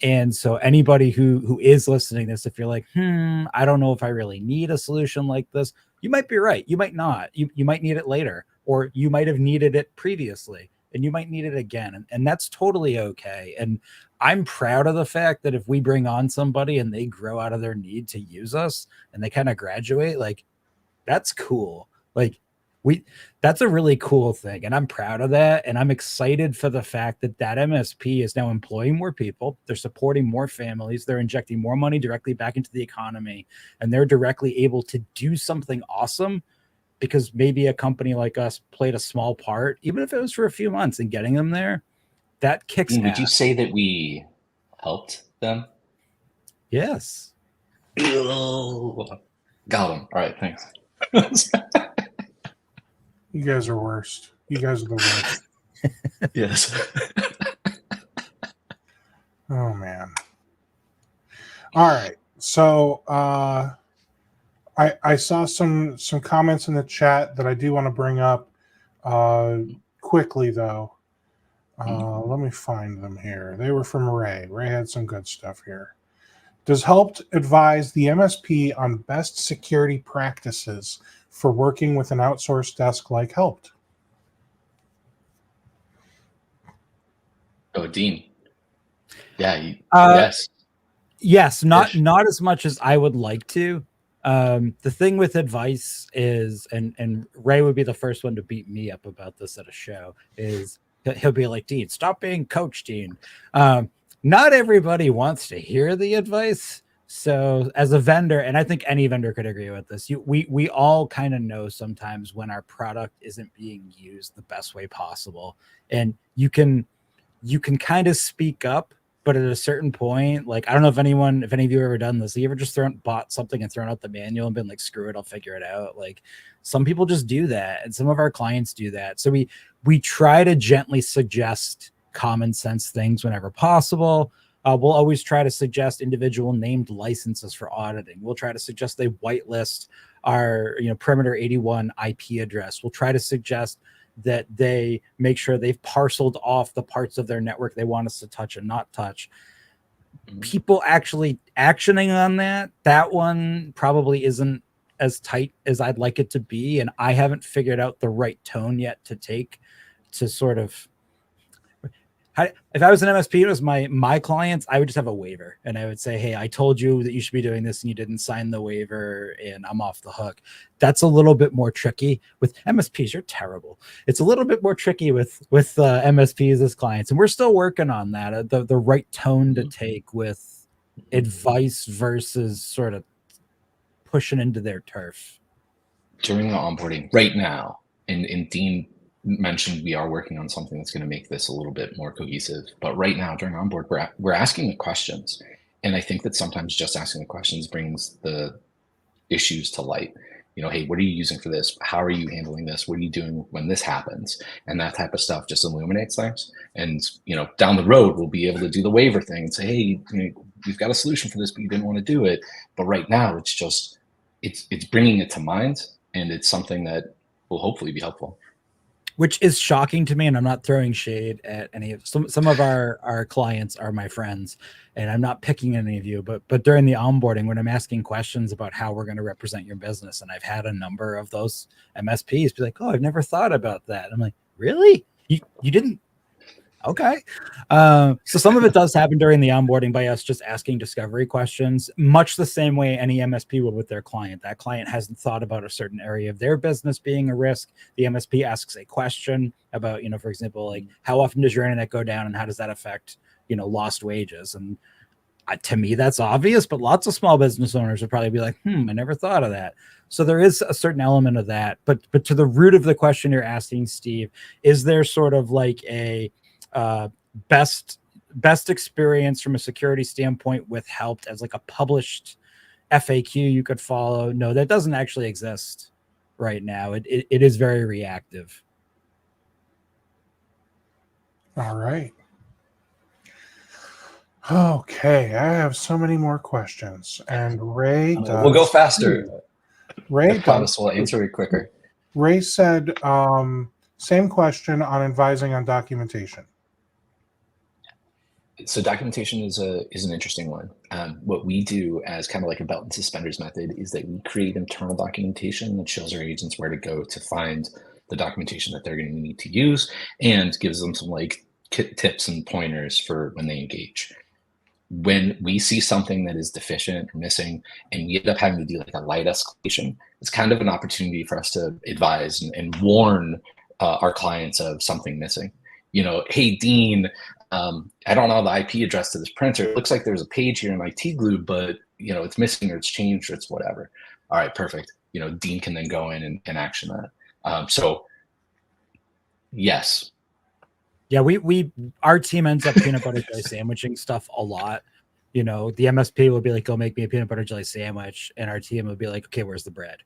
And so anybody who is listening to this, if you're like, I don't know if I really need a solution like this, you might be right. You might not. You might need it later, or you might have needed it previously, and you might need it again. And that's totally okay. And I'm proud of the fact that if we bring on somebody and they grow out of their need to use us and they kind of graduate, like, that's cool. Like that's a really cool thing. And I'm proud of that. And I'm excited for the fact that MSP is now employing more people. They're supporting more families. They're injecting more money directly back into the economy. And they're directly able to do something awesome because maybe a company like us played a small part, even if it was for a few months, in getting them there. That kicks ass. Would you say that we helped them? Yes. Got them. All right, thanks. You guys are worst. You guys are the worst. Yes. Oh man. All right. So I saw some comments in the chat that I do want to bring up quickly though. Let me find them here. They were from Ray. Ray had some good stuff here. Does Helpt advise the MSP on best security practices for working with an outsourced desk like Helpt? Oh, Dean. Yeah. Yes. Yes. Not as much as I would like to. The thing with advice is, and Ray would be the first one to beat me up about this at a show, is he'll be like, Dean, stop being Coach Dean. Not everybody wants to hear the advice. So as a vendor, and I think any vendor could agree with this, we all kind of know sometimes when our product isn't being used the best way possible. And you can kind of speak up, but at a certain point, like, I don't know if any of you have ever done this. You ever just bought something and thrown out the manual and been like, screw it, I'll figure it out. Like, some people just do that. And some of our clients do that. So we try to gently suggest common sense things whenever possible. We'll always try to suggest individual named licenses for auditing. We'll try to suggest they whitelist our, perimeter 81 IP address. We'll try to suggest that they make sure they've parceled off the parts of their network they want us to touch and not touch. People actually actioning on that one probably isn't as tight as I'd like it to be. And I haven't figured out the right tone yet to take to sort of, if I was an MSP, it was my clients, I would just have a waiver and I would say, hey, I told you that you should be doing this and you didn't sign the waiver and I'm off the hook. That's a little bit more tricky with MSPs. You're terrible. It's a little bit more tricky with MSPs as clients. And we're still working on that, the right tone to take with advice versus sort of pushing into their turf. During the onboarding right now, and Dean mentioned we are working on something that's going to make this a little bit more cohesive, but right now during onboard we're asking the questions, and I think that sometimes just asking the questions brings the issues to light. Hey, what are you using for this? How are you handling this? What are you doing when this happens? And that type of stuff just illuminates things. And down the road we'll be able to do the waiver thing and say, hey, we've got a solution for this, but you didn't want to do it. But right now it's just it's bringing it to mind, and it's something that will hopefully be helpful. Which is shocking to me, and I'm not throwing shade at any of some of our clients are my friends, and I'm not picking any of you, but during the onboarding, when I'm asking questions about how we're going to represent your business, and I've had a number of those MSPs be like, oh, I've never thought about that. I'm like, really? You didn't Okay. So some of it does happen during the onboarding by us just asking discovery questions, much the same way any MSP would with their client. That client hasn't thought about a certain area of their business being a risk. The MSP asks a question about, for example, like how often does your internet go down and how does that affect, lost wages? And to me, that's obvious, but lots of small business owners would probably be like, I never thought of that. So there is a certain element of that. But to the root of the question you're asking, Steve, is there sort of like a best experience from a security standpoint with Helpt as like a published FAQ you could follow? No, that doesn't actually exist right now. It is very reactive. All right. Okay, I have so many more questions, and Ray does. We'll go faster. Ray I promise we'll answer it quicker. Ray said, same question on advising on documentation. So documentation is an interesting one. What we do as kind of like a belt and suspenders method is that we create internal documentation that shows our agents where to go to find the documentation that they're going to need to use, and gives them some like tips and pointers for when they engage. When we see something that is deficient or missing and we end up having to do like a light escalation, it's kind of an opportunity for us to advise and warn our clients of something missing. Hey, Dean, I don't know the IP address to this printer. It looks like there's a page here in IT glue, but it's missing or it's changed or it's whatever. All right, perfect. Dean can then go in and action that. So yes. Yeah, our team ends up peanut butter jelly sandwiching stuff a lot. The MSP will be like, go make me a peanut butter jelly sandwich. And our team will be like, okay, where's the bread?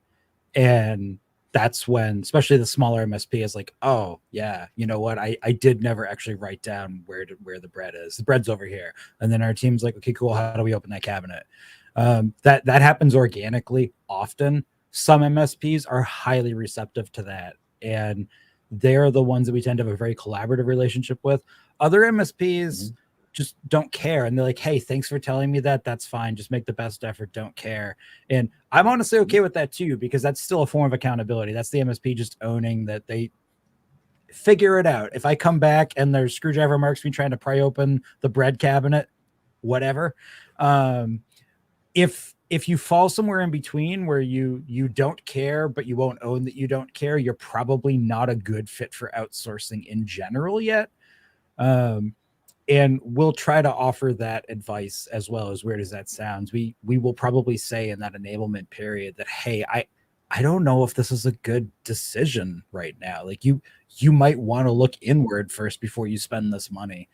And that's when, especially the smaller MSP is like, oh yeah, you know what? I did never actually write down where the bread is. The bread's over here. And then our team's like, okay, cool. How do we open that cabinet? That happens organically often. Some MSPs are highly receptive to that. And they're the ones that we tend to have a very collaborative relationship with. Other MSPs just don't care. And they're like, hey, thanks for telling me that. That's fine. Just make the best effort. Don't care. And I'm honestly okay with that too, because that's still a form of accountability. That's the MSP just owning that they figure it out. If I come back and there's screwdriver marks me trying to pry open the bread cabinet, whatever. If you fall somewhere in between where you don't care, but you won't own that you don't care, you're probably not a good fit for outsourcing in general yet. And we'll try to offer that advice as well. As weird as that sounds, we will probably say in that enablement period that, hey, I don't know if this is a good decision right now. Like you might want to look inward first before you spend this money,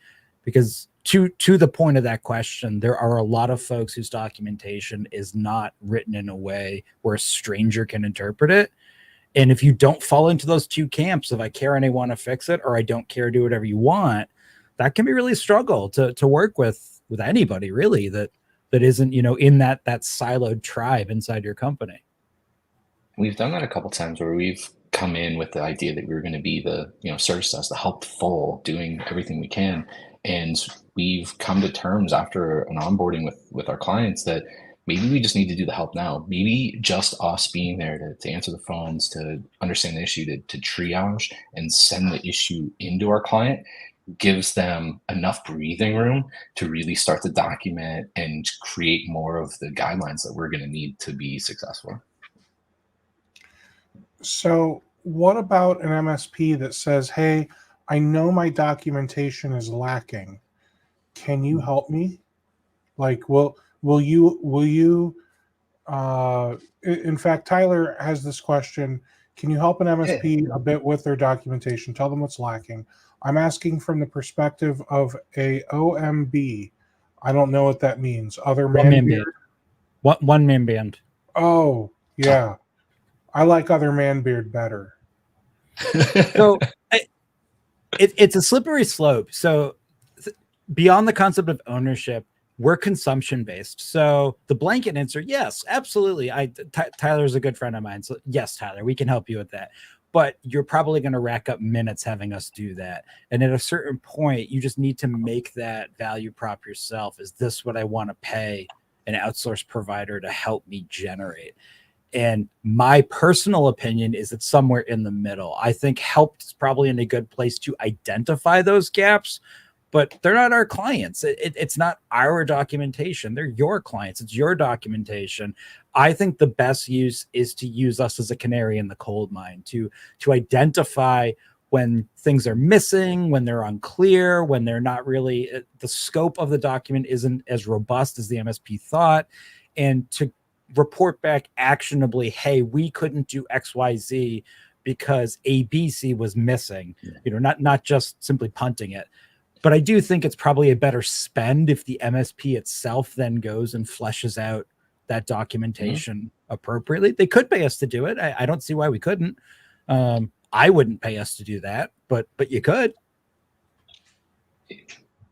because to the point of that question, there are a lot of folks whose documentation is not written in a way where a stranger can interpret it. And if you don't fall into those two camps of I care and I want to fix it, or I don't care, do whatever you want, that can be really struggle to work with anybody really that isn't, in that siloed tribe inside your company. We've done that a couple of times where we've come in with the idea that we were going to be the, service desk, the helpful, doing everything we can. And we've come to terms after an onboarding with our clients that maybe we just need to do the help now. Maybe just us being there to answer the phones, to understand the issue, to triage and send the issue into our client gives them enough breathing room to really start to document and create more of the guidelines that we're going to need to be successful. So what about an MSP that says, hey, I know my documentation is lacking. Can you help me? Like, will you, in fact, Tyler has this question. Can you help an MSP a bit with their documentation? Tell them what's lacking. I'm asking from the perspective of a OMB. I don't know what that means. Other man beard. One man band. Oh, yeah. I like other man beard better. So it's a slippery slope. So beyond the concept of ownership, we're consumption based. So the blanket answer, yes, absolutely. Tyler's a good friend of mine. So yes, Tyler, we can help you with that. But you're probably going to rack up minutes having us do that. And at a certain point, you just need to make that value prop yourself. Is this what I want to pay an outsourced provider to help me generate? And my personal opinion is it's somewhere in the middle. I think Helpt is probably in a good place to identify those gaps, but they're not our clients. It's not our documentation. They're your clients. It's your documentation. I think the best use is to use us as a canary in the coal mine to identify when things are missing, when they're unclear, when they're not really, the scope of the document isn't as robust as the MSP thought, and to report back actionably, hey, we couldn't do XYZ because ABC was missing, not just simply punting it. But I do think it's probably a better spend if the MSP itself then goes and fleshes out that documentation appropriately. They could pay us to do it. I don't see why we couldn't. I wouldn't pay us to do that, but you could.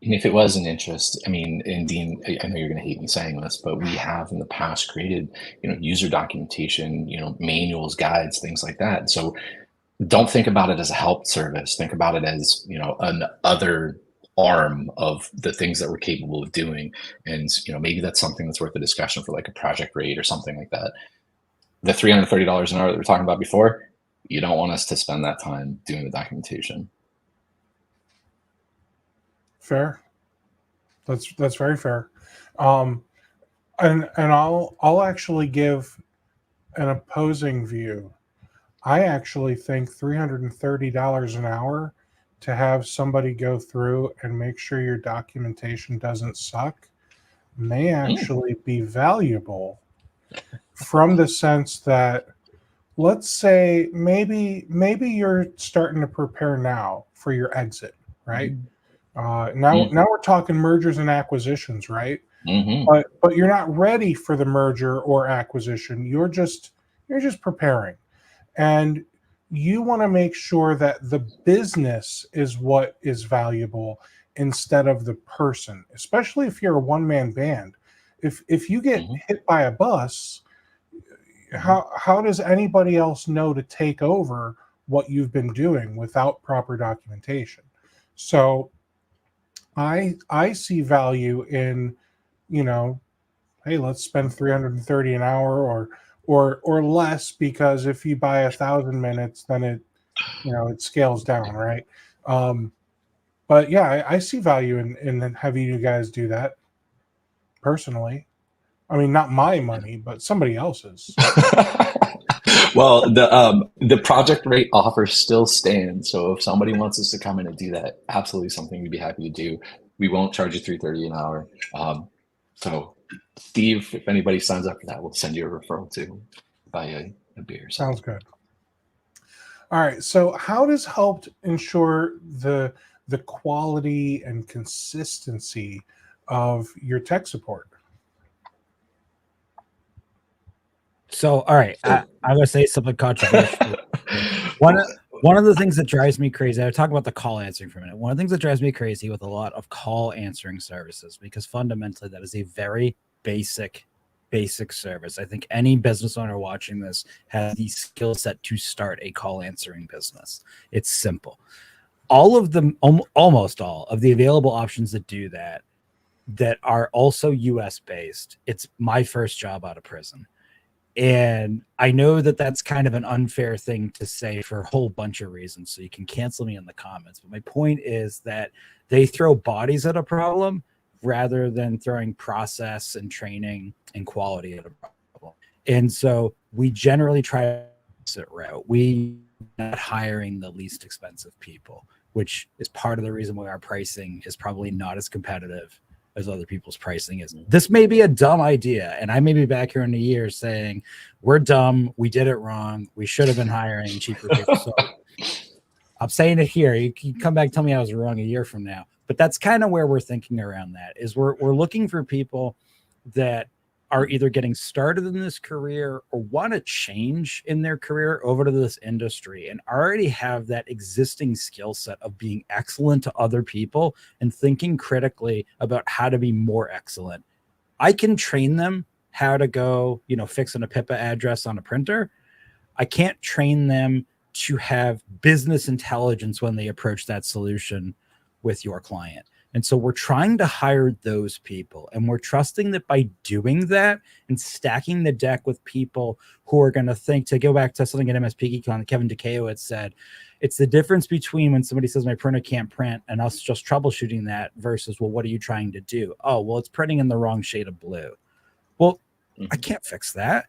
And if it was an interest, I mean, and Dean, I know you're going to hate me saying this, but we have in the past created, user documentation, manuals, guides, things like that. So don't think about it as a help service. Think about it as, an other arm of the things that we're capable of doing. And, maybe that's something that's worth a discussion for like a project rate or something like that. The $330 an hour that we were talking about before, you don't want us to spend that time doing the documentation. Fair. That's very fair. And I'll actually give an opposing view. I actually think $330 an hour to have somebody go through and make sure your documentation doesn't suck may actually be valuable, from the sense that, let's say maybe you're starting to prepare now for your exit, right? Now we're talking mergers and acquisitions, right? But you're not ready for the merger or acquisition. You're just preparing, and you want to make sure that the business is what is valuable instead of the person, especially if you're a one-man band. If you get hit by a bus, how does anybody else know to take over what you've been doing without proper documentation? So I see value in, hey, let's spend $330 an hour or less, because if you buy 1,000 minutes, then it scales down, right? But yeah, I see value in having you guys do that personally. I mean, not my money, but somebody else's. Well, the project rate offer still stands. So if somebody wants us to come in and do that, absolutely something we'd be happy to do. We won't charge you $330 an hour. So Steve, if anybody signs up for that, we'll send you a referral to buy a beer. Sounds good. All right. So how does Helpt ensure the quality and consistency of your tech support? So, all right, I'm going to say something controversial. One of the things that drives me crazy, I talk about the call answering for a minute. One of the things that drives me crazy with a lot of call answering services, because fundamentally that is a very basic service. I think any business owner watching this has the skill set to start a call answering business. It's simple. Almost all of the available options that do that are also US based. It's my first job out of prison. And I know that that's kind of an unfair thing to say for a whole bunch of reasons, so you can cancel me in the comments. But my point is that they throw bodies at a problem rather than throwing process and training and quality at a problem. And so we generally try to sit route. We not hiring the least expensive people, which is part of the reason why our pricing is probably not as competitive as other people's pricing is. This may be a dumb idea, and I may be back here in a year saying we're dumb, we did it wrong, we should have been hiring cheaper people. So I'm saying it here. You can come back and tell me I was wrong a year from now. But that's kind of where we're thinking around that, is we're looking for people that are either getting started in this career or want to change in their career over to this industry and already have that existing skill set of being excellent to other people and thinking critically about how to be more excellent. I can train them how to go, fixing a PIPA address on a printer. I can't train them to have business intelligence when they approach that solution with your client. And so we're trying to hire those people, and we're trusting that by doing that and stacking the deck with people who are going to think, to go back to something at MSP Geekon, Kevin DeCao had said, it's the difference between when somebody says my printer can't print and us just troubleshooting that versus, well, what are you trying to do? Oh, well, it's printing in the wrong shade of blue. Well, I can't fix that.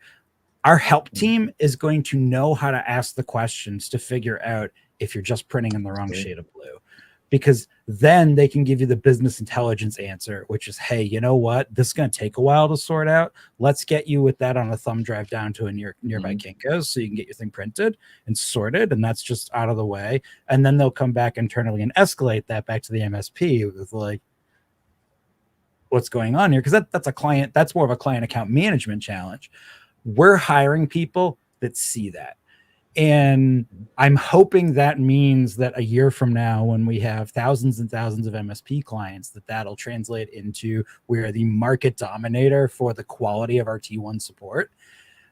Our help team is going to know how to ask the questions to figure out if you're just printing in the wrong shade of blue, because then they can give you the business intelligence answer, which is, hey, you know what? This is going to take a while to sort out. Let's get you with that on a thumb drive down to a nearby Kinko's so you can get your thing printed and sorted, and that's just out of the way. And then they'll come back internally and escalate that back to the MSP with like, what's going on here? Because that's a client, that's more of a client account management challenge. We're hiring people that see that. And I'm hoping that means that a year from now, when we have thousands and thousands of MSP clients, that'll translate into we're the market dominator for the quality of our T1 support.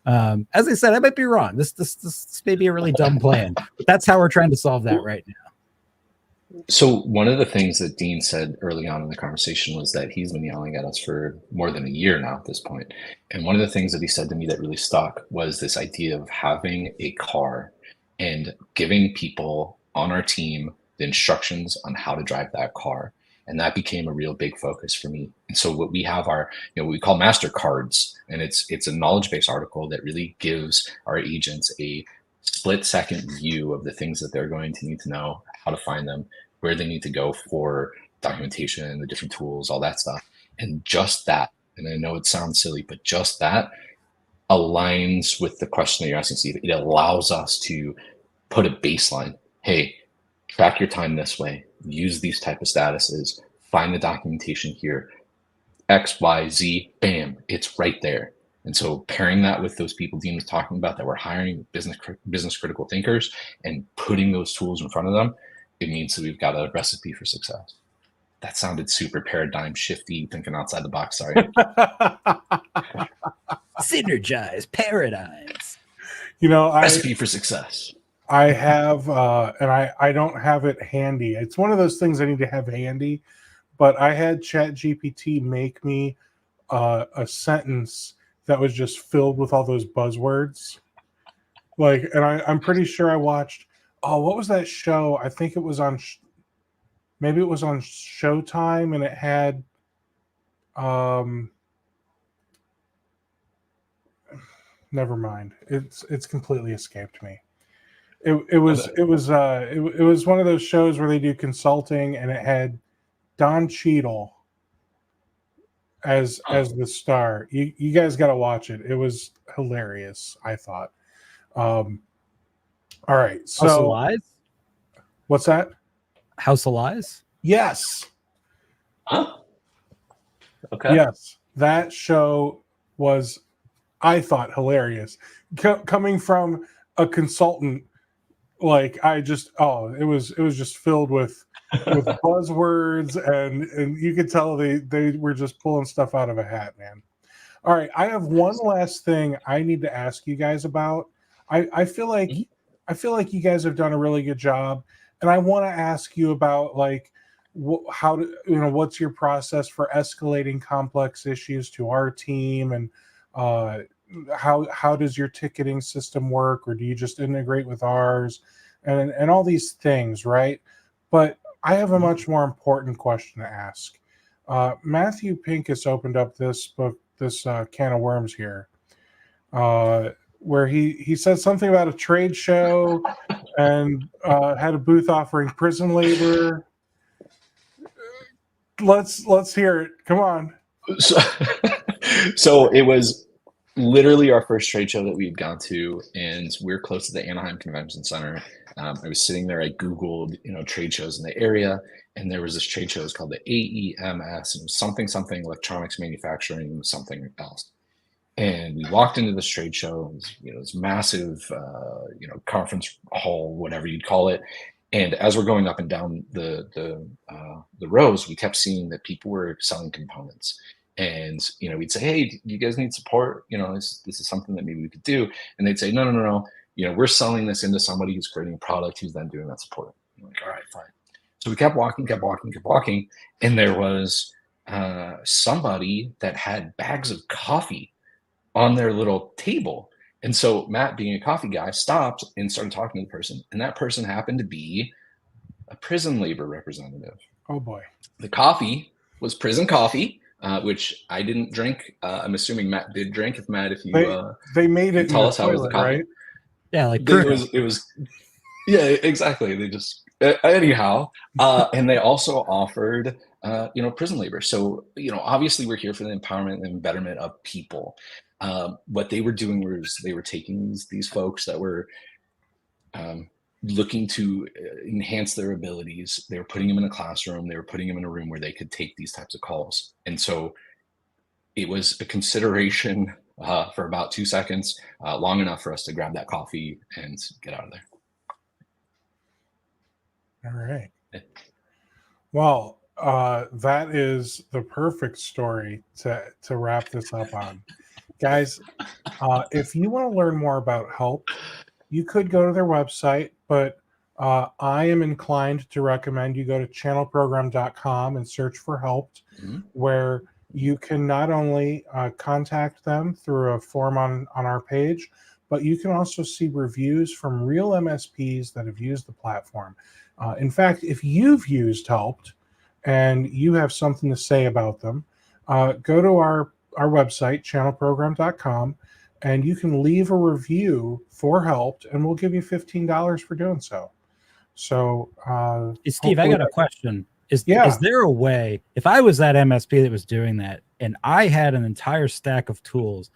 As I said, I might be wrong. This may be a really dumb plan, but that's how we're trying to solve that right now. So one of the things that Dean said early on in the conversation was that he's been yelling at us for more than a year now at this point. And one of the things that he said to me that really stuck was this idea of having a car and giving people on our team the instructions on how to drive that car. And that became a real big focus for me. And so what we have are, what we call master cards, and it's a knowledge-based article that really gives our agents a split-second view of the things that they're going to need to know, how to find them, where they need to go for documentation, the different tools, all that stuff. And just that, and I know it sounds silly, but just that aligns with the question that you're asking, Steve. It allows us to put a baseline. Hey, track your time this way, use these type of statuses, find the documentation here, X, Y, Z, bam, it's right there. And so pairing that with those people Dean was talking about that we're hiring business critical thinkers and putting those tools in front of them, it means that we've got a recipe for success. That sounded super paradigm shifty, thinking outside the box. Sorry. Synergize paradigms. Recipe for success. I have, and I don't have it handy. It's one of those things I need to have handy, but I had ChatGPT make me a sentence that was just filled with all those buzzwords. And I'm pretty sure I watched, what was that show? I think it was on, maybe it was on Showtime, and it had, never mind. It's completely escaped me. It was one of those shows where they do consulting, and it had Don Cheadle as the star. You guys got to watch it. It was hilarious, I thought. All right, so House of Lies? What's that? House of Lies? Yes. Huh? Okay. Yes, that show was, I thought, hilarious. Coming from a consultant, it was just filled with buzzwords, and you could tell they were just pulling stuff out of a hat, man. All right, I have one last thing I need to ask you guys about. I feel like you guys have done a really good job, and I want to ask you about what's your process for escalating complex issues to our team, and how does your ticketing system work, or do you just integrate with ours, and all these things, right? But I have a much more important question to ask. Matthew Pincus opened up this can of worms here, where he said something about a trade show and had a booth offering prison labor. Let's hear it. Come on. So it was literally our first trade show that we had gone to, and we're close to the Anaheim Convention Center. I was sitting there. I Googled, trade shows in the area, and there was this trade show. It's called the AEMS, and it was something electronics manufacturing, something else. And we walked into this trade show. It was this massive, conference hall, whatever you'd call it. And as we're going up and down the rows, we kept seeing that people were selling components. And, we'd say, hey, do you guys need support? This is something that maybe we could do. And they'd say, no. We're selling this into somebody who's creating a product who's then doing that support. I'm like, all right, fine. So we kept walking, and there was somebody that had bags of coffee on their little table. And so Matt, being a coffee guy, stopped and started talking to the person. And that person happened to be a prison labor representative. Oh boy. The coffee was prison coffee, which I didn't drink. I'm assuming Matt did drink. If you they made it tell in us the how was the toilet, coffee. right? Yeah, like it was yeah, exactly. They just anyhow, and they also offered prison labor. So obviously we're here for the empowerment and betterment of people. What they were doing was they were taking these folks that were looking to enhance their abilities. They were putting them in a classroom. They were putting them in a room where they could take these types of calls. And so it was a consideration for about 2 seconds, long enough for us to grab that coffee and get out of there. All right. Well, that is the perfect story to wrap this up on. Guys, if you want to learn more about Helpt, you could go to their website, but I am inclined to recommend you go to channelprogram.com and search for Helpt, where you can not only contact them through a form on our page, but you can also see reviews from real MSPs that have used the platform. In fact, if you've used Helpt and you have something to say about them, go to our website, channelprogram.com, and you can leave a review for Helpt, and we'll give you $15 for doing so. So, hey, Steve, I got a question. Is there a way, if I was that MSP that was doing that and I had an entire stack of tools,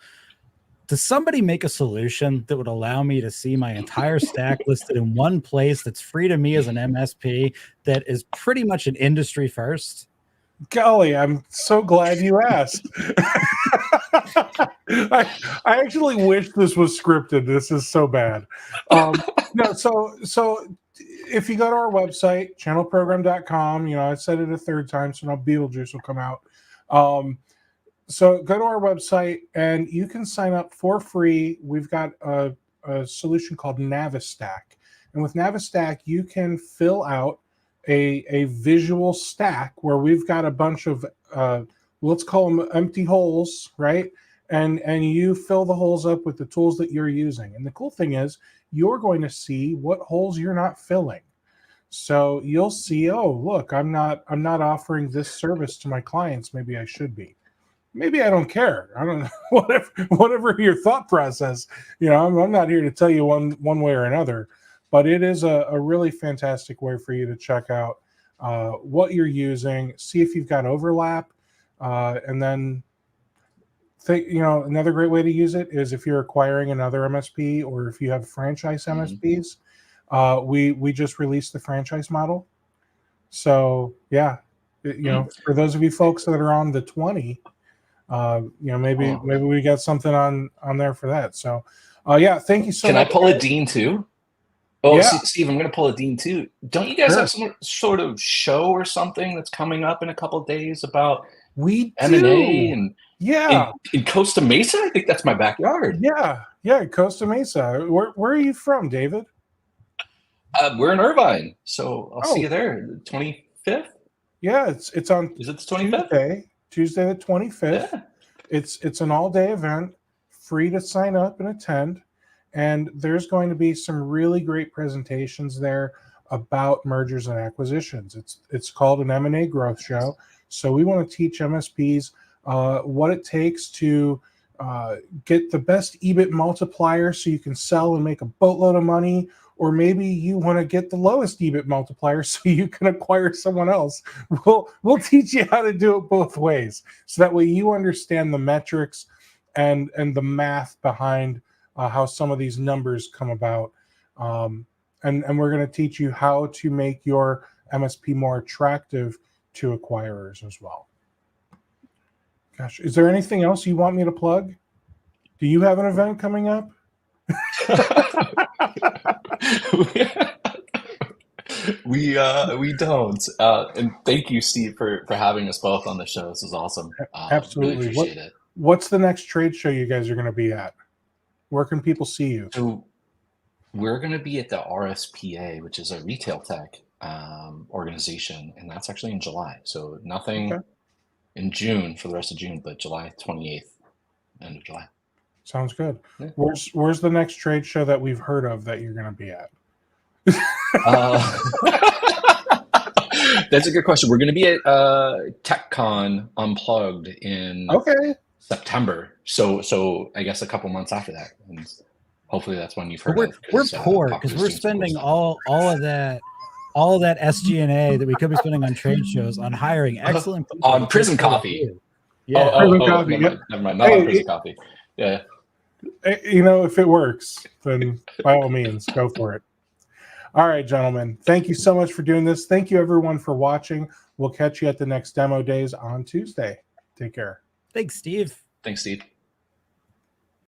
does somebody make a solution that would allow me to see my entire stack listed in one place that's free to me as an MSP that is pretty much an industry first? Golly, I'm so glad you asked. I actually wish this was scripted. This is so bad. No, so if you go to our website, channelprogram.com, I said it a third time, so now Beetlejuice will come out. So go to our website and you can sign up for free. We've got a solution called Navistack. And with Navistack, you can fill out a visual stack where we've got a bunch of, let's call them empty holes, right? And you fill the holes up with the tools that you're using. And the cool thing is you're going to see what holes you're not filling. So you'll see, oh, look, I'm not offering this service to my clients. Maybe I should be. Maybe I don't care. I don't know. Whatever your thought process, I'm not here to tell you one way or another, but it is a really fantastic way for you to check out what you're using, see if you've got overlap, and then another great way to use it is if you're acquiring another MSP or if you have franchise MSPs. We just released the franchise model. So yeah, for those of you folks that are on the 20, maybe we got something on there for that. So yeah, thank you so much. Can I pull a Dean too? Oh, yeah. Steve, I'm going to pull a Dean too. Don't you guys have some sort of show or something that's coming up in a couple of days about M&A and in Costa Mesa? I think that's my backyard. Yeah, Costa Mesa. Where are you from, David? We're in Irvine, so I'll see you there. The 25th. Yeah, it's on. Is it the 25th? Tuesday the 25th. Yeah. It's an all-day event, free to sign up and attend. And there's going to be some really great presentations there about mergers and acquisitions. It's called an M&A growth show. So we want to teach MSPs what it takes to get the best EBIT multiplier so you can sell and make a boatload of money, or maybe you want to get the lowest EBIT multiplier so you can acquire someone else. We'll teach you how to do it both ways, so that way you understand the metrics and the math behind how some of these numbers come about. And we're going to teach you how to make your MSP more attractive to acquirers as well. Gosh, is there anything else you want me to plug? Do you have an event coming up? We don't. And thank you, Steve, for having us both on the show. This is awesome. Absolutely. Really appreciate it. What's the next trade show you guys are going to be at? Where can people see you? So we're going to be at the RSPA, which is a retail tech organization, and that's actually in July. So nothing Okay. in June for the rest of June, but July 28th, end of July. Sounds good. Yeah. Where's the next trade show that we've heard of that you're going to be at? That's a good question. We're going to be at TechCon Unplugged in September. So I guess a couple months after that, and hopefully that's when you've heard of. We're poor because we're spending all of that SG&A that we could be spending on trade shows on hiring excellent people on prison coffee. Yeah, prison coffee. Never mind. Not on prison coffee. Yeah. You know, if it works, then by all means, go for it. All right, gentlemen. Thank you so much for doing this. Thank you, everyone, for watching. We'll catch you at the next demo days on Tuesday. Take care. Thanks, Steve. Thanks, Steve.